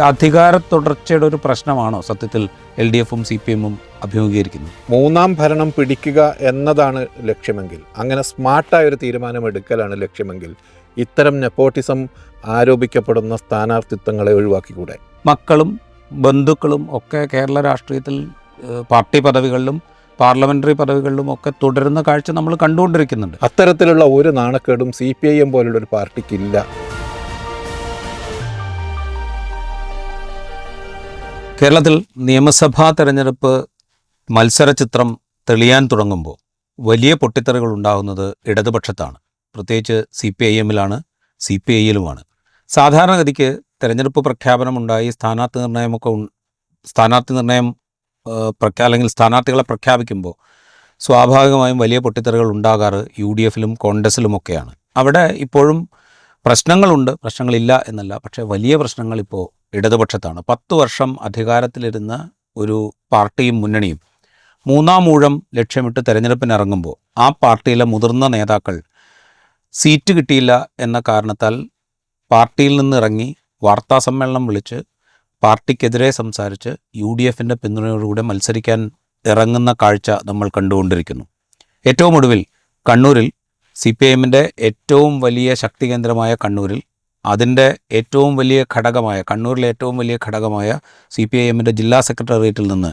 അധികാര തുടർച്ചയുടെ ഒരു പ്രശ്നമാണോ സത്യത്തിൽ LDFും CPMും അഭിമുഖീകരിക്കുന്നത്? മൂന്നാം ഭരണം പിടിക്കുക എന്നതാണ് ലക്ഷ്യമെങ്കിൽ, അങ്ങനെ സ്മാർട്ടായൊരു തീരുമാനമെടുക്കലാണ് ലക്ഷ്യമെങ്കിൽ, ഇത്തരം നെപ്പോട്ടിസം ആരോപിക്കപ്പെടുന്ന സ്ഥാനാർത്ഥിത്വങ്ങളെ ഒഴിവാക്കിക്കൂടെ? മക്കളും ബന്ധുക്കളും ഒക്കെ കേരള രാഷ്ട്രീയത്തിൽ പാർട്ടി പദവികളിലും പാർലമെൻ്ററി പദവികളിലും ഒക്കെ തുടരുന്ന കാഴ്ച നമ്മൾ കണ്ടുകൊണ്ടിരിക്കുന്നുണ്ട്. അത്തരത്തിലുള്ള ഒരു നാണക്കേടും CPIM പോലുള്ള ഒരു പാർട്ടിക്കില്ല. കേരളത്തിൽ നിയമസഭാ തെരഞ്ഞെടുപ്പ് മത്സരചിത്രം തെളിയാൻ തുടങ്ങുമ്പോൾ വലിയ പൊട്ടിത്തെറികൾ ഉണ്ടാകുന്നത് ഇടതുപക്ഷത്താണ്. പ്രത്യേകിച്ച് CPIMലാണ്, CPIയിലുമാണ്. സാധാരണഗതിക്ക് തെരഞ്ഞെടുപ്പ് പ്രഖ്യാപനമുണ്ടായി സ്ഥാനാർത്ഥി നിർണയം അല്ലെങ്കിൽ സ്ഥാനാർത്ഥികളെ പ്രഖ്യാപിക്കുമ്പോൾ സ്വാഭാവികമായും വലിയ പൊട്ടിത്തെറികൾ ഉണ്ടാകാറ് UDFിലും കോൺഗ്രസിലുമൊക്കെയാണ്. അവിടെ ഇപ്പോഴും പ്രശ്നങ്ങളുണ്ട്, പ്രശ്നങ്ങളില്ല എന്നല്ല. പക്ഷേ വലിയ പ്രശ്നങ്ങൾ ഇപ്പോൾ ഇടതുപക്ഷത്താണ്. 10 വർഷം അധികാരത്തിലിരുന്ന ഒരു പാർട്ടിയും മുന്നണിയും മൂന്നാം ഊഴം ലക്ഷ്യമിട്ട് തെരഞ്ഞെടുപ്പിനിറങ്ങുമ്പോൾ ആ പാർട്ടിയിലെ മുതിർന്ന നേതാക്കൾ സീറ്റ് കിട്ടിയില്ല എന്ന കാരണത്താൽ പാർട്ടിയിൽ നിന്നിറങ്ങി വാർത്താസമ്മേളനം വിളിച്ച് പാർട്ടിക്കെതിരെ സംസാരിച്ച് UDFിൻ്റെ പിന്തുണയോടുകൂടെ മത്സരിക്കാൻ ഇറങ്ങുന്ന കാഴ്ച നമ്മൾ കണ്ടുകൊണ്ടിരിക്കുന്നു. ഏറ്റവും ഒടുവിൽ കണ്ണൂരിൽ CPIMൻ്റെ ഏറ്റവും വലിയ ശക്തി കേന്ദ്രമായ കണ്ണൂരിൽ അതിൻ്റെ ഏറ്റവും വലിയ ഘടകമായ കണ്ണൂരിലെ ഏറ്റവും വലിയ ഘടകമായ CPIMൻ്റെ ജില്ലാ സെക്രട്ടേറിയറ്റിൽ നിന്ന്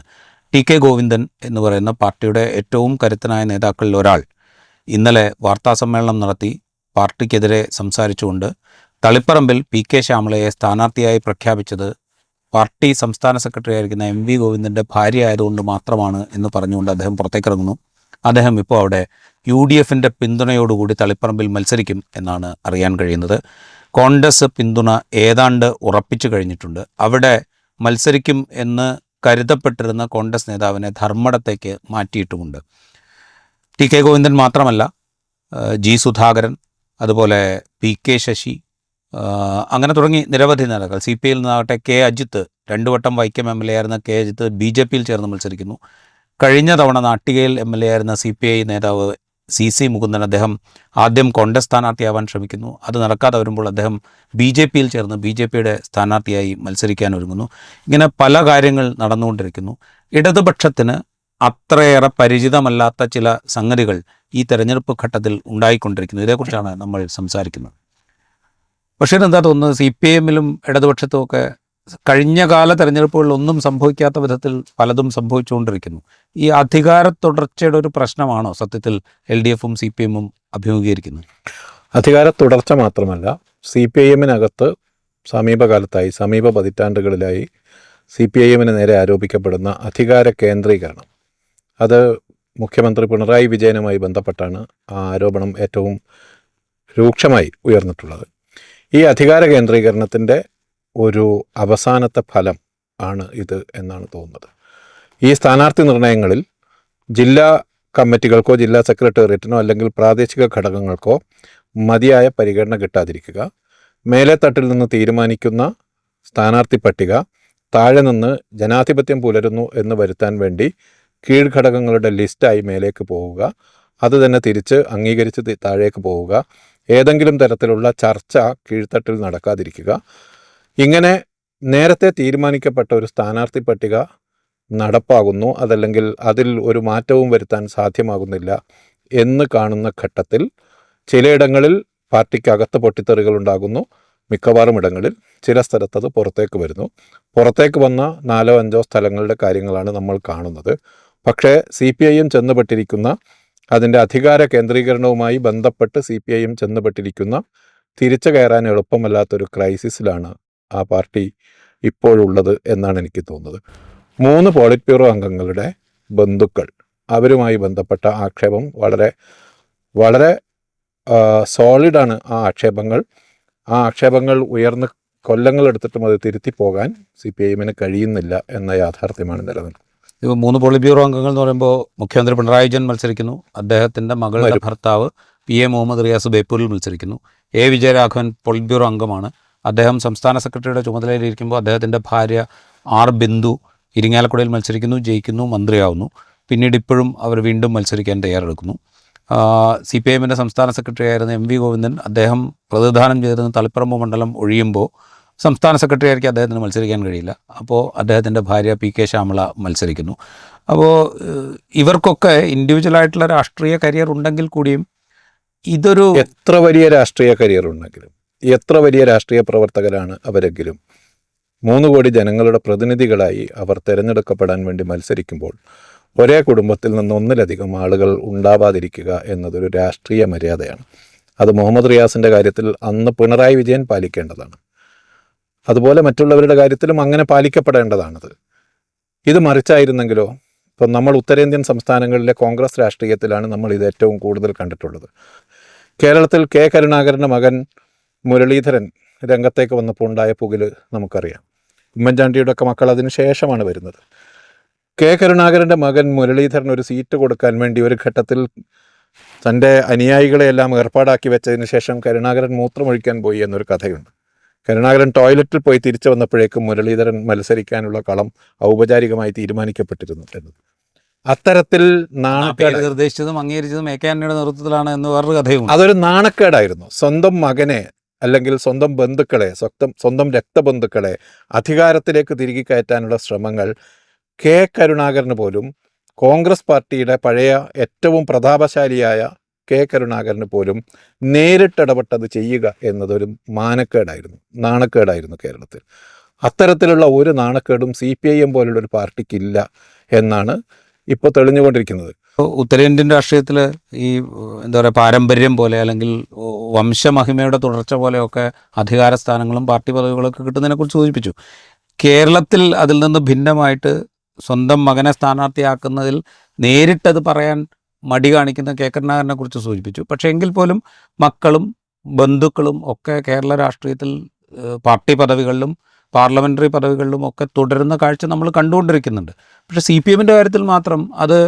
TK ഗോവിന്ദൻ എന്ന് പറയുന്ന പാർട്ടിയുടെ ഏറ്റവും കരുത്തനായ നേതാക്കളിൽ ഒരാൾ ഇന്നലെ വാർത്താസമ്മേളനം നടത്തി പാർട്ടിക്കെതിരെ സംസാരിച്ചുകൊണ്ട് തളിപ്പറമ്പിൽ PK ശ്യാമളയെ സ്ഥാനാർത്ഥിയായി പ്രഖ്യാപിച്ചത് പാർട്ടി സംസ്ഥാന സെക്രട്ടറി ആയിരിക്കുന്ന MV ഗോവിന്ദൻ്റെ ഭാര്യ ആയതുകൊണ്ട് മാത്രമാണ് എന്ന് പറഞ്ഞുകൊണ്ട് അദ്ദേഹം പുറത്തേക്കിറങ്ങുന്നു. അദ്ദേഹം ഇപ്പോൾ അവിടെ UDFിൻ്റെ പിന്തുണയോടുകൂടി തളിപ്പറമ്പിൽ മത്സരിക്കും എന്നാണ് അറിയാൻ കഴിയുന്നത്. കോൺഗ്രസ് പിന്തുണ ഏതാണ്ട് ഉറപ്പിച്ചു കഴിഞ്ഞിട്ടുണ്ട്. അവിടെ മത്സരിക്കും എന്ന് കരുതപ്പെട്ടിരുന്ന കോൺഗ്രസ് നേതാവിനെ ധർമ്മടത്തേക്ക് മാറ്റിയിട്ടുമുണ്ട്. TK ഗോവിന്ദൻ മാത്രമല്ല, G സുധാകരൻ, അതുപോലെ PK ശശി, അങ്ങനെ തുടങ്ങി നിരവധി നേതാക്കൾ. CPIയിൽ നിന്നാകട്ടെ K അജിത്ത്, 2 വട്ടം വൈക്കം MLA ആയിരുന്ന K അജിത്ത് BJPയിൽ ചേർന്ന് മത്സരിക്കുന്നു. കഴിഞ്ഞ തവണ നാട്ടികയിൽ MLA ആയിരുന്ന CPI നേതാവ് CC മുകുന്ദൻ, അദ്ദേഹം ആദ്യം കോൺഗ്രസ് സ്ഥാനാർത്ഥിയാവാൻ ശ്രമിക്കുന്നു. അത് നടക്കാതെ വരുമ്പോൾ അദ്ദേഹം BJPയിൽ ചേർന്ന് BJPയുടെ സ്ഥാനാർത്ഥിയായി മത്സരിക്കാൻ ഒരുങ്ങുന്നു. ഇങ്ങനെ പല കാര്യങ്ങൾ നടന്നുകൊണ്ടിരിക്കുന്നു. ഇടതുപക്ഷത്തിന് അത്രയേറെ പരിചിതമല്ലാത്ത ചില സംഗതികൾ ഈ തെരഞ്ഞെടുപ്പ് ഘട്ടത്തിൽ ഉണ്ടായിക്കൊണ്ടിരിക്കുന്നു. ഇതേക്കുറിച്ചാണ് നമ്മൾ സംസാരിക്കുന്നത്. പക്ഷേ എന്താ തോന്നുന്നത്, CPIMലും ഇടതുപക്ഷത്തും ഒക്കെ കഴിഞ്ഞ കാല തെരഞ്ഞെടുപ്പുകളിലൊന്നും സംഭവിക്കാത്ത വിധത്തിൽ പലതും സംഭവിച്ചുകൊണ്ടിരിക്കുന്നു. ഈ അധികാര തുടർച്ചയുടെ ഒരു പ്രശ്നമാണോ സത്യത്തിൽ LDFും CPIMും അഭിമുഖീകരിക്കുന്നത്? അധികാര തുടർച്ച മാത്രമല്ല, CPIMനകത്ത് സമീപ പതിറ്റാണ്ടുകളിലായി CPIMന് നേരെ ആരോപിക്കപ്പെടുന്ന അധികാര കേന്ദ്രീകരണം, അത് മുഖ്യമന്ത്രി പിണറായി വിജയനുമായി ബന്ധപ്പെട്ടാണ് ആ ആരോപണം ഏറ്റവും രൂക്ഷമായി ഉയർന്നിട്ടുള്ളത്. ഈ അധികാര കേന്ദ്രീകരണത്തിൻ്റെ ഒരു അവസാനത്തെ ഫലം ആണ് ഇത് എന്നാണ് തോന്നുന്നത്. ഈ സ്ഥാനാർത്ഥി നിർണയങ്ങളിൽ ജില്ലാ കമ്മിറ്റികൾക്കോ ജില്ലാ സെക്രട്ടേറിയറ്റിനോ അല്ലെങ്കിൽ പ്രാദേശിക ഘടകങ്ങൾക്കോ മതിയായ പരിഗണന കിട്ടാതിരിക്കുക, മേലെത്തട്ടിൽ നിന്ന് തീരുമാനിക്കുന്ന സ്ഥാനാർത്ഥി പട്ടിക താഴെ നിന്ന് ജനാധിപത്യം പുലരുന്നു എന്ന് വരുത്താൻ വേണ്ടി കീഴ്ഘടകങ്ങളുടെ ലിസ്റ്റായി മേലേക്ക് പോവുക, അത് തന്നെ തിരിച്ച് അംഗീകരിച്ച് താഴേക്ക് പോവുക, ഏതെങ്കിലും തരത്തിലുള്ള ചർച്ച കീഴ്ത്തട്ടിൽ നടക്കാതിരിക്കുക, ഇങ്ങനെ നേരത്തെ തീരുമാനിക്കപ്പെട്ട ഒരു സ്ഥാനാർത്ഥി പട്ടിക നടപ്പാകുന്നു, അതല്ലെങ്കിൽ അതിൽ ഒരു മാറ്റവും വരുത്താൻ സാധ്യമാകുന്നില്ല എന്ന് കാണുന്ന ഘട്ടത്തിൽ ചിലയിടങ്ങളിൽ പാർട്ടിക്കകത്ത് പൊട്ടിത്തെറികൾ ഉണ്ടാകുന്നു. മിക്കവാറും ഇടങ്ങളിൽ ചില സ്ഥലത്തത് പുറത്തേക്ക് വരുന്നു. പുറത്തേക്ക് വന്ന 4-5 സ്ഥലങ്ങളുടെ കാര്യങ്ങളാണ് നമ്മൾ കാണുന്നത്. പക്ഷേ CPIM ചെന്നുപെട്ടിരിക്കുന്ന അതിൻ്റെ അധികാര കേന്ദ്രീകരണവുമായി ബന്ധപ്പെട്ട് CPIM ചെന്നുപെട്ടിരിക്കുന്ന തിരിച്ചു കയറാൻ എളുപ്പമല്ലാത്തൊരു ക്രൈസിസിലാണ് ആ പാർട്ടി ഇപ്പോഴുള്ളത് എന്നാണ് എനിക്ക് തോന്നുന്നത്. 3 പോളിറ്റ് ബ്യൂറോ അംഗങ്ങളുടെ ബന്ധുക്കൾ, അവരുമായി ബന്ധപ്പെട്ട ആക്ഷേപം വളരെ വളരെ സോളിഡാണ്. ആ ആക്ഷേപങ്ങൾ ഉയർന്ന് കൊല്ലങ്ങളെടുത്തിട്ടും അത് തിരുത്തി പോകാൻ CPIMന് കഴിയുന്നില്ല എന്ന യാഥാർത്ഥ്യമാണ് നിലനിൽക്കുന്നത്. ഇപ്പോൾ 3 പോളിറ്റ് ബ്യൂറോ അംഗങ്ങൾ എന്ന് പറയുമ്പോൾ മുഖ്യമന്ത്രി പിണറായി വിജയൻ മത്സരിക്കുന്നു, അദ്ദേഹത്തിൻ്റെ മകളുടെ ഭർത്താവ് PA മുഹമ്മദ് റിയാസ് ബേപ്പൂരിൽ മത്സരിക്കുന്നു. A വിജയരാഘവൻ പോളിറ്റ് ബ്യൂറോ അംഗമാണ്. അദ്ദേഹം സംസ്ഥാന സെക്രട്ടറിയുടെ ചുമതലയിലിരിക്കുമ്പോൾ അദ്ദേഹത്തിൻ്റെ ഭാര്യ R ബിന്ദു ഇരിങ്ങാലക്കുടയിൽ മത്സരിക്കുന്നു, ജയിക്കുന്നു, മന്ത്രിയാവുന്നു. പിന്നീട് ഇപ്പോഴും അവർ വീണ്ടും മത്സരിക്കാൻ തയ്യാറെടുക്കുന്നു. CPIMൻ്റെ സംസ്ഥാന സെക്രട്ടറി ആയിരുന്ന MV ഗോവിന്ദൻ, അദ്ദേഹം പ്രതിനിധാനം ചെയ്തിരുന്ന തളിപ്പറമ്പ് മണ്ഡലം ഒഴിയുമ്പോൾ സംസ്ഥാന സെക്രട്ടറി ആയിരിക്കും, അദ്ദേഹത്തിന് മത്സരിക്കാൻ കഴിയില്ല. അപ്പോൾ അദ്ദേഹത്തിൻ്റെ ഭാര്യ PK ശ്യാമള മത്സരിക്കുന്നു. അപ്പോൾ ഇവർക്കൊക്കെ ഇൻഡിവിജ്വലായിട്ടുള്ള രാഷ്ട്രീയ കരിയർ ഉണ്ടെങ്കിൽ കൂടിയും ഇതൊരു എത്ര വലിയ രാഷ്ട്രീയ കരിയർ ഉണ്ടെങ്കിലും, എത്ര വലിയ രാഷ്ട്രീയ പ്രവർത്തകരാണ് അവരെങ്കിലും, 3 കോടി ജനങ്ങളുടെ പ്രതിനിധികളായി അവർ തിരഞ്ഞെടുക്കപ്പെടാൻ വേണ്ടി മത്സരിക്കുമ്പോൾ ഒരേ കുടുംബത്തിൽ നിന്ന് ഒന്നിലധികം ആളുകൾ ഉണ്ടാവാതിരിക്കുക എന്നതൊരു രാഷ്ട്രീയ മര്യാദയാണ്. അത് മുഹമ്മദ് റിയാസിൻ്റെ കാര്യത്തിൽ അന്ന് പിണറായി വിജയൻ പാലിക്കേണ്ടതാണ്. അതുപോലെ മറ്റുള്ളവരുടെ കാര്യത്തിലും അങ്ങനെ പാലിക്കപ്പെടേണ്ടതാണത്. ഇത് മറിച്ചായിരുന്നെങ്കിലോ, ഇപ്പം നമ്മൾ ഉത്തരേന്ത്യൻ സംസ്ഥാനങ്ങളിലെ കോൺഗ്രസ് രാഷ്ട്രീയത്തിലാണ് നമ്മൾ ഇത് ഏറ്റവും കൂടുതൽ കണ്ടിട്ടുള്ളത്. കേരളത്തിൽ K കരുണാകരൻ്റെ മകൻ മുരളീധരൻ രംഗത്തേക്ക് വന്നപ്പോൾ ഉണ്ടായ പുകില് നമുക്കറിയാം. ഉമ്മൻചാണ്ടിയുടെ ഒക്കെ മക്കൾ അതിന് ശേഷമാണ് വരുന്നത്. K കരുണാകരൻ്റെ മകൻ മുരളീധരൻ ഒരു സീറ്റ് കൊടുക്കാൻ വേണ്ടി ഒരു ഘട്ടത്തിൽ തൻ്റെ അനുയായികളെയെല്ലാം ഏർപ്പാടാക്കി വെച്ചതിന് ശേഷം കരുണാകരൻ മൂത്രമൊഴിക്കാൻ പോയി എന്നൊരു കഥയുണ്ട്. കരുണാകരൻ ടോയ്ലറ്റിൽ പോയി തിരിച്ചു വന്നപ്പോഴേക്കും മുരളീധരൻ മത്സരിക്കാനുള്ള കളം ഔപചാരികമായി തീരുമാനിക്കപ്പെട്ടിരുന്നു എന്നത്. അത്തരത്തിൽ നാണക്കേട് നിർദ്ദേശിച്ചതും അംഗീകരിച്ചതും AK ആന്റണിയുടെ നേതൃത്വത്തിലാണ് എന്ന് വേറൊരു കഥയും. അതൊരു നാണക്കേടായിരുന്നു. സ്വന്തം മകനെ അല്ലെങ്കിൽ സ്വന്തം ബന്ധുക്കളെ, സ്വന്തം രക്തബന്ധുക്കളെ അധികാരത്തിലേക്ക് തിരികെ കയറ്റാനുള്ള ശ്രമങ്ങൾ K കരുണാകരന് പോലും, കോൺഗ്രസ് പാർട്ടിയുടെ പഴയ ഏറ്റവും പ്രതാപശാലിയായ K കരുണാകരന് പോലും നേരിട്ടിടപെട്ടത് ചെയ്യുക എന്നതൊരു മാനക്കേടായിരുന്നു, നാണക്കേടായിരുന്നു കേരളത്തിൽ. അത്തരത്തിലുള്ള ഒരു നാണക്കേടും CPIM പോലുള്ള ഒരു പാർട്ടിക്കില്ല എന്നാണ് ഇപ്പോൾ തെളിഞ്ഞുകൊണ്ടിരിക്കുന്നത്. ഉത്തരേന്ത്യൻ രാഷ്ട്രീയത്തിൽ ഈ എന്താ പറയുക, പാരമ്പര്യം പോലെ അല്ലെങ്കിൽ വംശമഹിമയുടെ തുടർച്ച പോലെയൊക്കെ അധികാര സ്ഥാനങ്ങളും പാർട്ടി പദവികളൊക്കെ കിട്ടുന്നതിനെക്കുറിച്ച് സൂചിപ്പിച്ചു. കേരളത്തിൽ അതിൽ നിന്ന് ഭിന്നമായിട്ട് സ്വന്തം മകനെ സ്ഥാനാർത്ഥിയാക്കുന്നതിൽ നേരിട്ടത് പറയാൻ മടി കാണിക്കുന്ന K കരുണാകരനെ കുറിച്ച് സൂചിപ്പിച്ചു. പക്ഷേ എങ്കിൽ പോലും മക്കളും ബന്ധുക്കളും ഒക്കെ കേരള രാഷ്ട്രീയത്തിൽ പാർട്ടി പദവികളിലും പാർലമെൻ്ററി പദവികളിലും ഒക്കെ തുടരുന്ന കാഴ്ച നമ്മൾ കണ്ടുകൊണ്ടിരിക്കുന്നുണ്ട്. പക്ഷേ CPMൻ്റെ കാര്യത്തിൽ മാത്രം അത്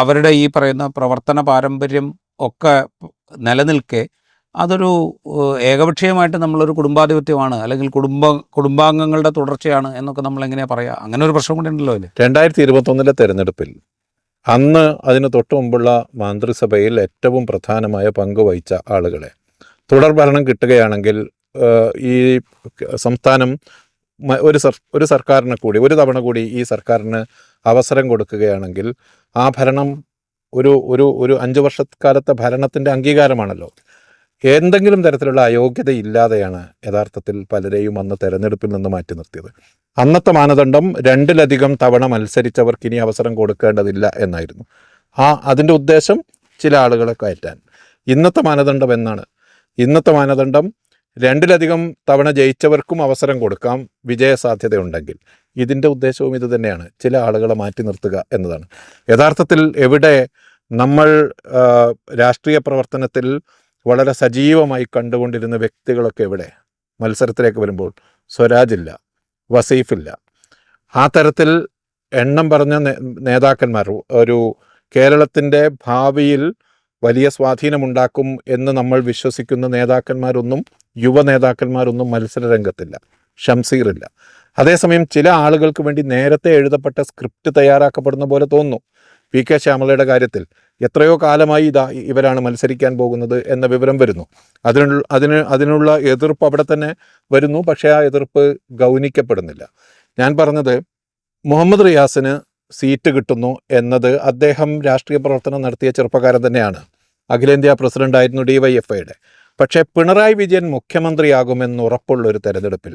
അവരുടെ ഈ പറയുന്ന പ്രവർത്തന പാരമ്പര്യം ഒക്കെ നിലനിൽക്കെ അതൊരു ഏകപക്ഷീയമായിട്ട് നമ്മളൊരു കുടുംബാധിപത്യമാണ് അല്ലെങ്കിൽ കുടുംബാംഗങ്ങളുടെ തുടർച്ചയാണ് എന്നൊക്കെ നമ്മൾ എങ്ങനെയാണ് പറയുക? അങ്ങനെ ഒരു പ്രശ്നം കൂടി ഉണ്ടല്ലോ അതിൽ. 2021 തെരഞ്ഞെടുപ്പിൽ അന്ന് അതിന് തൊട്ട് മുമ്പുള്ള മന്ത്രിസഭയിൽ ഏറ്റവും പ്രധാനമായ പങ്ക് വഹിച്ച ആളുകളെ തുടർ ഭരണം കിട്ടുകയാണെങ്കിൽ ഈ സംസ്ഥാനം ഒരു സർക്കാരിനെ കൂടി ഒരു തവണ കൂടി ഈ സർക്കാരിന് അവസരം കൊടുക്കുകയാണെങ്കിൽ ആ ഭരണം ഒരു 5 വർഷക്കാലത്തെ ഭരണത്തിൻ്റെ അംഗീകാരമാണല്ലോ. എന്തെങ്കിലും തരത്തിലുള്ള അയോഗ്യതയില്ലാതെയാണ് യഥാർത്ഥത്തിൽ പലരെയും അന്ന് തെരഞ്ഞെടുപ്പിൽ നിന്ന് മാറ്റി നിർത്തിയത്. അന്നത്തെ മാനദണ്ഡം 2-ലധികം തവണ മത്സരിച്ചവർക്ക് ഇനി അവസരം കൊടുക്കേണ്ടതില്ല എന്നായിരുന്നു. അതിൻ്റെ ഉദ്ദേശം ചില ആളുകളെ കയറ്റാൻ. ഇന്നത്തെ മാനദണ്ഡം എന്നാണ്? ഇന്നത്തെ മാനദണ്ഡം 2-ലധികം തവണ ജയിച്ചവർക്കും അവസരം കൊടുക്കാം വിജയസാധ്യതയുണ്ടെങ്കിൽ. ഇതിൻ്റെ ഉദ്ദേശവും ഇത് തന്നെയാണ്, ചില ആളുകളെ മാറ്റി നിർത്തുക എന്നതാണ്. യഥാർത്ഥത്തിൽ എവിടെ നമ്മൾ രാഷ്ട്രീയ പ്രവർത്തനത്തിൽ വളരെ സജീവമായി കണ്ടുകൊണ്ടിരുന്ന വ്യക്തികളൊക്കെ എവിടെ മത്സരത്തിലേക്ക് വരുമ്പോൾ സ്വരാജില്ല, വസീഫില്ല, ആ തരത്തിൽ എണ്ണം പറഞ്ഞ നേതാക്കന്മാർ ഒരു കേരളത്തിൻ്റെ ഭാവിയിൽ വലിയ സ്വാധീനമുണ്ടാക്കും എന്ന് നമ്മൾ വിശ്വസിക്കുന്ന നേതാക്കന്മാരൊന്നും, യുവ നേതാക്കന്മാരൊന്നും മത്സരരംഗത്തില്ല. ഷംസീറില്ല. അതേസമയം ചില ആളുകൾക്ക് വേണ്ടി നേരത്തെ എഴുതപ്പെട്ട സ്ക്രിപ്റ്റ് തയ്യാറാക്കപ്പെടുന്ന പോലെ തോന്നുന്നു. PK ശ്യാമളയുടെ കാര്യത്തിൽ എത്രയോ കാലമായി ഇവരാണ് മത്സരിക്കാൻ പോകുന്നത് എന്ന വിവരം വരുന്നു. അതിനുള്ള എതിർപ്പ് അവിടെ തന്നെ വരുന്നു. പക്ഷേ ആ എതിർപ്പ് ഗൗനിക്കപ്പെടുന്നില്ല. ഞാൻ പറഞ്ഞത്, മുഹമ്മദ് റിയാസിന് സീറ്റ് കിട്ടുന്നു എന്നത് അദ്ദേഹം രാഷ്ട്രീയ പ്രവർത്തനം നടത്തിയ ചെറുപ്പക്കാരൻ തന്നെയാണ്. അഖിലേന്ത്യാ പ്രസിഡൻ്റായിരുന്നു DYFIയുടെ. പക്ഷേ പിണറായി വിജയൻ മുഖ്യമന്ത്രിയാകുമെന്ന് ഉറപ്പുള്ളൊരു തെരഞ്ഞെടുപ്പിൽ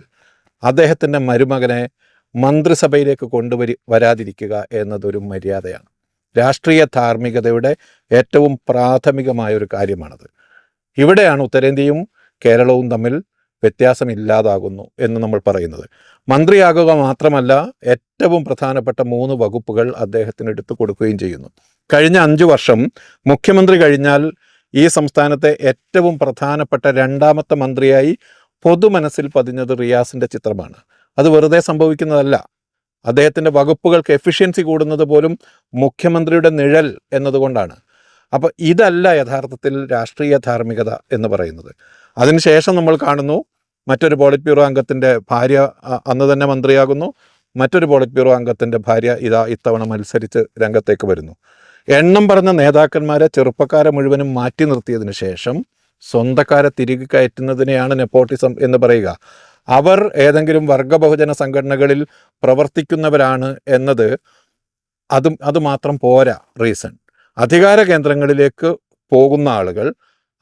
അദ്ദേഹത്തിൻ്റെ മരുമകനെ മന്ത്രിസഭയിലേക്ക് വരാതിരിക്കുക എന്നതൊരു മര്യാദയാണ്. രാഷ്ട്രീയ ധാർമ്മികതയുടെ ഏറ്റവും പ്രാഥമികമായൊരു കാര്യമാണത്. ഇവിടെയാണ് ഉത്തരേന്ത്യയും കേരളവും തമ്മിൽ വ്യത്യാസമില്ലാതാകുന്നു എന്ന് നമ്മൾ പറയുന്നത്. മന്ത്രിയാകുക മാത്രമല്ല, ഏറ്റവും പ്രധാനപ്പെട്ട 3 വകുപ്പുകൾ അദ്ദേഹത്തിന് എടുത്തു കൊടുക്കുകയും ചെയ്യുന്നു. കഴിഞ്ഞ 5 വർഷം മുഖ്യമന്ത്രി കഴിഞ്ഞാൽ ഈ സംസ്ഥാനത്തെ ഏറ്റവും പ്രധാനപ്പെട്ട 2ാമത്തെ മന്ത്രിയായി പൊതുമനസ്സിൽ പതിഞ്ഞത് റിയാസിൻ്റെ ചിത്രമാണ്. അത് വെറുതെ സംഭവിക്കുന്നതല്ല. അദ്ദേഹത്തിൻ്റെ വകുപ്പുകൾക്ക് എഫിഷ്യൻസി കൂടുന്നത് പോലും മുഖ്യമന്ത്രിയുടെ നിഴൽ എന്നതുകൊണ്ടാണ്. അപ്പോൾ ഇതല്ല യഥാർത്ഥത്തിൽ രാഷ്ട്രീയ ധാർമ്മികത എന്ന് പറയുന്നത്. അതിനുശേഷം നമ്മൾ കാണുന്നു, മറ്റൊരു പോളിറ്റ് ബ്യൂറോ അംഗത്തിൻ്റെ ഭാര്യ അന്ന് തന്നെ മന്ത്രിയാകുന്നു. മറ്റൊരു പോളിറ്റ് ബ്യൂറോ അംഗത്തിൻ്റെ ഭാര്യ ഇത്തവണ മത്സരിച്ച് രംഗത്തേക്ക് വരുന്നു. എണ്ണം പറഞ്ഞ നേതാക്കന്മാരെ, ചെറുപ്പക്കാരെ മുഴുവനും മാറ്റി നിർത്തിയതിന് ശേഷം സ്വന്തക്കാരെ തിരികെ കയറ്റുന്നതിനെയാണ് നെപ്പോട്ടിസം എന്ന് പറയുക. അവർ ഏതെങ്കിലും വർഗ ബഹുജന സംഘടനകളിൽ പ്രവർത്തിക്കുന്നവരാണ് എന്നത് അത് മാത്രം പോരാ റീസൺ. അധികാര കേന്ദ്രങ്ങളിലേക്ക് പോകുന്ന ആളുകൾ,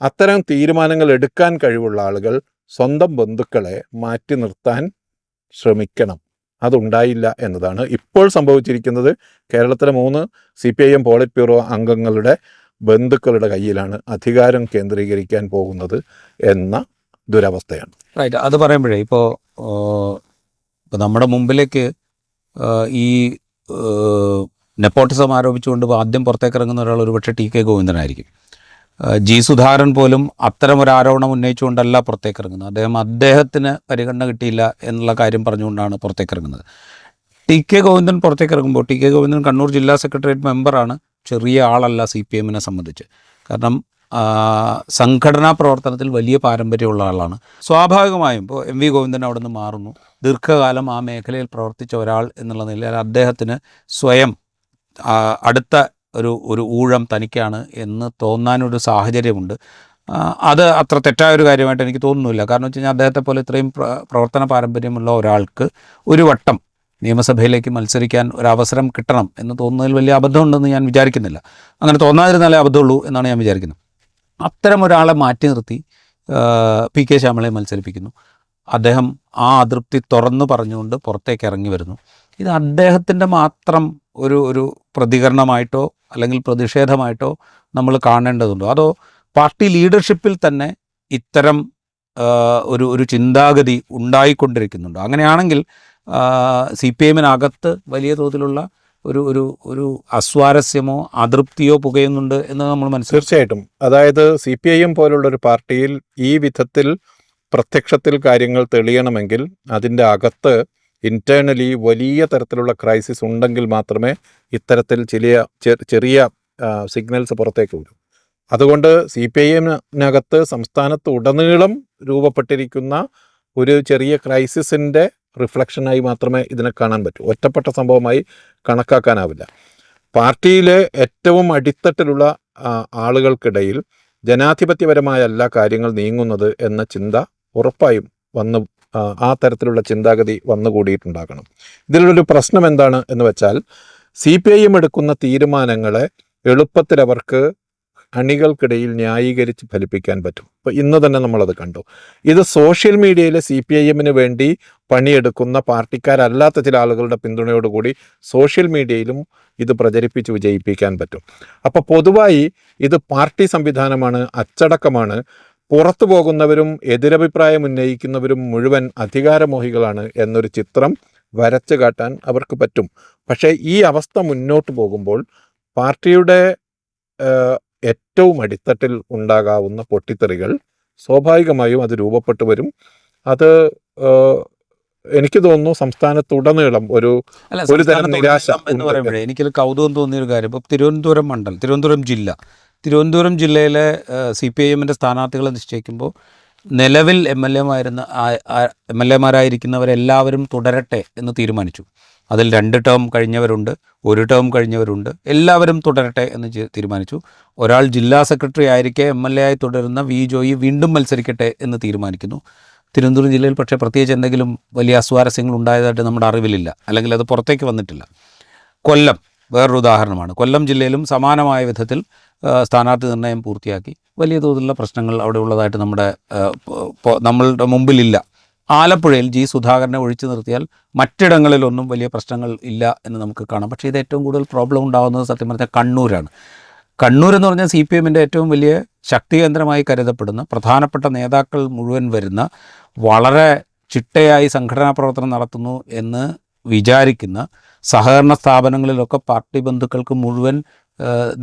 അത്തരം തീരുമാനങ്ങൾ എടുക്കാൻ കഴിവുള്ള ആളുകൾ സ്വന്തം ബന്ധുക്കളെ മാറ്റി നിർത്താൻ ശ്രമിക്കണം. അതുണ്ടായില്ല എന്നതാണ് ഇപ്പോൾ സംഭവിച്ചിരിക്കുന്നത്. കേരളത്തിലെ 3 CPIM പോളിറ്റ് ബ്യൂറോ അംഗങ്ങളുടെ ബന്ധുക്കളുടെ കയ്യിലാണ് അധികാരം കേന്ദ്രീകരിക്കാൻ പോകുന്നത് എന്ന ദുരവസ്ഥയാണ്. റൈറ്റ്. അത് പറയുമ്പോഴേ ഇപ്പോൾ നമ്മുടെ മുമ്പിലേക്ക് ഈ നെപ്പോട്ടിസം ആരോപിച്ചുകൊണ്ട് ആദ്യം പുറത്തേക്ക് ഇറങ്ങുന്ന ഒരാൾ ഒരുപക്ഷെ TK ഗോവിന്ദനായിരിക്കും. G. സുധാകരൻ പോലും അത്തരം ഒരു ആരോപണം ഉന്നയിച്ചുകൊണ്ടല്ല പുറത്തേക്ക് ഇറങ്ങുന്നത്. അദ്ദേഹത്തിന് പരിഗണന കിട്ടിയില്ല എന്നുള്ള കാര്യം പറഞ്ഞുകൊണ്ടാണ് പുറത്തേക്ക് ഇറങ്ങുന്നത്. TK ഗോവിന്ദൻ പുറത്തേക്ക് ഇറങ്ങുമ്പോൾ TK ഗോവിന്ദൻ കണ്ണൂർ ജില്ലാ സെക്രട്ടേറിയറ്റ് മെമ്പറാണ്. ചെറിയ ആളല്ല CPM-നെ സംബന്ധിച്ച്. കാരണം സംഘടനാ പ്രവർത്തനത്തിൽ വലിയ പാരമ്പര്യമുള്ള ആളാണ്. സ്വാഭാവികമായും ഇപ്പോൾ MV ഗോവിന്ദൻ അവിടെ നിന്ന് മാറുന്നു. ദീർഘകാലം ആ മേഖലയിൽ പ്രവർത്തിച്ച ഒരാൾ എന്നുള്ള നിലയിൽ അദ്ദേഹത്തിന് സ്വയം അടുത്ത ഒരു ഊഴം തനിക്കാണ് എന്ന് തോന്നാനൊരു സാഹചര്യമുണ്ട്. അത് അത്ര തെറ്റായൊരു കാര്യമായിട്ട് എനിക്ക് തോന്നുന്നില്ല. കാരണം വെച്ച് കഴിഞ്ഞാൽ അദ്ദേഹത്തെ പോലെ ഇത്രയും പ്രവർത്തന പാരമ്പര്യമുള്ള ഒരാൾക്ക് ഒരു വട്ടം നിയമസഭയിലേക്ക് മത്സരിക്കാൻ ഒരവസരം കിട്ടണം എന്ന് തോന്നുന്നതിൽ വലിയ അബദ്ധമുണ്ടെന്ന് ഞാൻ വിചാരിക്കുന്നില്ല. അങ്ങനെ തോന്നാതിരുന്നാലേ അബദ്ധമുള്ളൂ എന്നാണ് ഞാൻ വിചാരിക്കുന്നത്. അത്തരം ഒരാളെ മാറ്റി നിർത്തി PK ശ്യാമളയെ മത്സരിപ്പിക്കുന്നു. അദ്ദേഹം ആ അതൃപ്തി തുറന്നു പറഞ്ഞുകൊണ്ട് പുറത്തേക്ക് ഇറങ്ങി വരുന്നു. ഇത് അദ്ദേഹത്തിൻ്റെ മാത്രം ഒരു പ്രതികരണമായിട്ടോ അല്ലെങ്കിൽ പ്രതിഷേധമായിട്ടോ നമ്മൾ കാണേണ്ടതുണ്ടോ? അതോ പാർട്ടി ലീഡർഷിപ്പിൽ തന്നെ ഇത്തരം ഒരു ചിന്താഗതി ഉണ്ടായിക്കൊണ്ടിരിക്കുന്നുണ്ടോ? അങ്ങനെയാണെങ്കിൽ CPM-നകത്ത് വലിയ തോതിലുള്ള ഒരു അസ്വാരസ്യമോ അതൃപ്തിയോ പുകയുന്നുണ്ട് എന്ന് നമ്മൾ മനസ്സിലാക്കും. തീർച്ചയായിട്ടും. അതായത് CPIM പോലുള്ളൊരു പാർട്ടിയിൽ ഈ വിധത്തിൽ പ്രത്യക്ഷത്തിൽ കാര്യങ്ങൾ തെളിയണമെങ്കിൽ അതിൻ്റെ അകത്ത് ഇൻറ്റേർണലി വലിയ തരത്തിലുള്ള ക്രൈസിസ് ഉണ്ടെങ്കിൽ മാത്രമേ ഇത്തരത്തിൽ ചെറിയ സിഗ്നൽസ് പുറത്തേക്ക് വരൂ. അതുകൊണ്ട് CPIM-നകത്ത് സംസ്ഥാനത്ത് ഉടനീളം രൂപപ്പെട്ടിരിക്കുന്ന ഒരു ചെറിയ ക്രൈസിസിൻ്റെ റിഫ്ലക്ഷനായി മാത്രമേ ഇതിനെ കാണാൻ പറ്റൂ. ഒറ്റപ്പെട്ട സംഭവമായി കണക്കാക്കാനാവില്ല. പാർട്ടിയിലെ ഏറ്റവും അടിത്തട്ടിലുള്ള ആളുകൾക്കിടയിൽ ജനാധിപത്യപരമായ എല്ലാ കാര്യങ്ങൾ നീങ്ങുന്നത് എന്ന ചിന്ത ഉറപ്പായും ആ തരത്തിലുള്ള ചിന്താഗതി വന്നുകൂടിയിട്ടുണ്ടാകണം. ഇതിലൊരു പ്രശ്നം എന്താണ് എന്ന് വെച്ചാൽ CPIM എടുക്കുന്ന തീരുമാനങ്ങളെ എളുപ്പത്തിൽ അവർക്ക് അണികൾക്കിടയിൽ ന്യായീകരിച്ച് ഫലിപ്പിക്കാൻ പറ്റും. അപ്പോൾ ഇന്ന് തന്നെ നമ്മളത് കണ്ടു. ഇത് സോഷ്യൽ മീഡിയയിലെ CPIM-ന് വേണ്ടി പണിയെടുക്കുന്ന പാർട്ടിക്കാരല്ലാത്ത ചില ആളുകളുടെ പിന്തുണയോടുകൂടി സോഷ്യൽ മീഡിയയിലും ഇത് പ്രചരിപ്പിച്ച് വിജയിപ്പിക്കാൻ പറ്റും. അപ്പോൾ പൊതുവായി ഇത് പാർട്ടി സംവിധാനമാണ്, അച്ചടക്കമാണ്. പുറത്തു പോകുന്നവരും എതിരഭിപ്രായം ഉന്നയിക്കുന്നവരും മുഴുവൻ അധികാരമോഹികളാണ് എന്നൊരു ചിത്രം വരച്ചു കാട്ടാൻ അവർക്ക് പറ്റും. പക്ഷേ ഈ അവസ്ഥ മുന്നോട്ട് പോകുമ്പോൾ പാർട്ടിയുടെ ഏറ്റവും അടിത്തട്ടിൽ ഉണ്ടാകാവുന്ന പൊട്ടിത്തെറികൾ സ്വാഭാവികമായും അത് രൂപപ്പെട്ടു വരും. അത് എനിക്ക് തോന്നുന്നു സംസ്ഥാനത്തുടനീളം ഒരു തരം നിരാശ എന്ന് പറയുമ്പോഴേ എനിക്കൊരു കൗതുകം തോന്നിയൊരു കാര്യം, ഇപ്പോൾ തിരുവനന്തപുരം ജില്ലയിലെ CPIM-ന്റെ സ്ഥാനാർത്ഥികളെ നിശ്ചയിക്കുമ്പോൾ നിലവിൽ MLA-മാരായിരിക്കുന്നവരെല്ലാവരും തുടരട്ടെ എന്ന് തീരുമാനിച്ചു. അതിൽ 2 ടേം കഴിഞ്ഞവരുണ്ട്, 1 ടേം കഴിഞ്ഞവരുണ്ട്, എല്ലാവരും തുടരട്ടെ എന്ന് തീരുമാനിച്ചു. ഒരാൾ ജില്ലാ സെക്രട്ടറി ആയിരിക്കെ MLA ആയി തുടരുന്ന V. ജോയി വീണ്ടും മത്സരിക്കട്ടെ എന്ന് തീരുമാനിക്കുന്നു. തിരുവനന്തപുരം ജില്ലയിൽ പക്ഷേ പ്രത്യേകിച്ച് എന്തെങ്കിലും വലിയ അസ്വാരസ്യങ്ങൾ ഉണ്ടായതായിട്ട് നമ്മുടെ അറിവിലില്ല, അല്ലെങ്കിൽ അത് പുറത്തേക്ക് വന്നിട്ടില്ല. കൊല്ലം വേറൊരു ഉദാഹരണമാണ്. കൊല്ലം ജില്ലയിലും സമാനമായ വിധത്തിൽ സ്ഥാനാർത്ഥി നിർണ്ണയം പൂർത്തിയാക്കി. വലിയ തോതിലുള്ള പ്രശ്നങ്ങൾ അവിടെ ഉള്ളതായിട്ട് നമ്മളുടെ മുമ്പിലില്ല. ആലപ്പുഴയിൽ G. സുധാകരനെ ഒഴിച്ചു നിർത്തിയാൽ മറ്റിടങ്ങളിലൊന്നും വലിയ പ്രശ്നങ്ങൾ ഇല്ല എന്ന് നമുക്ക് കാണാം. പക്ഷേ ഇത് ഏറ്റവും കൂടുതൽ പ്രോബ്ലം ഉണ്ടാകുന്നത് സത്യം പറഞ്ഞാൽ കണ്ണൂരാണ്. കണ്ണൂർ എന്ന് പറഞ്ഞാൽ CPM-ൻ്റെ ഏറ്റവും വലിയ ശക്തി കേന്ദ്രമായി കരുതപ്പെടുന്ന, പ്രധാനപ്പെട്ട നേതാക്കൾ മുഴുവൻ വരുന്ന, വളരെ ചിട്ടയായി സംഘടനാ പ്രവർത്തനം നടത്തുന്നു എന്ന് വിചാരിക്കുന്ന സഹകരണ സ്ഥാപനങ്ങളിലൊക്കെ പാർട്ടി ബന്ധുക്കൾക്ക് മുഴുവൻ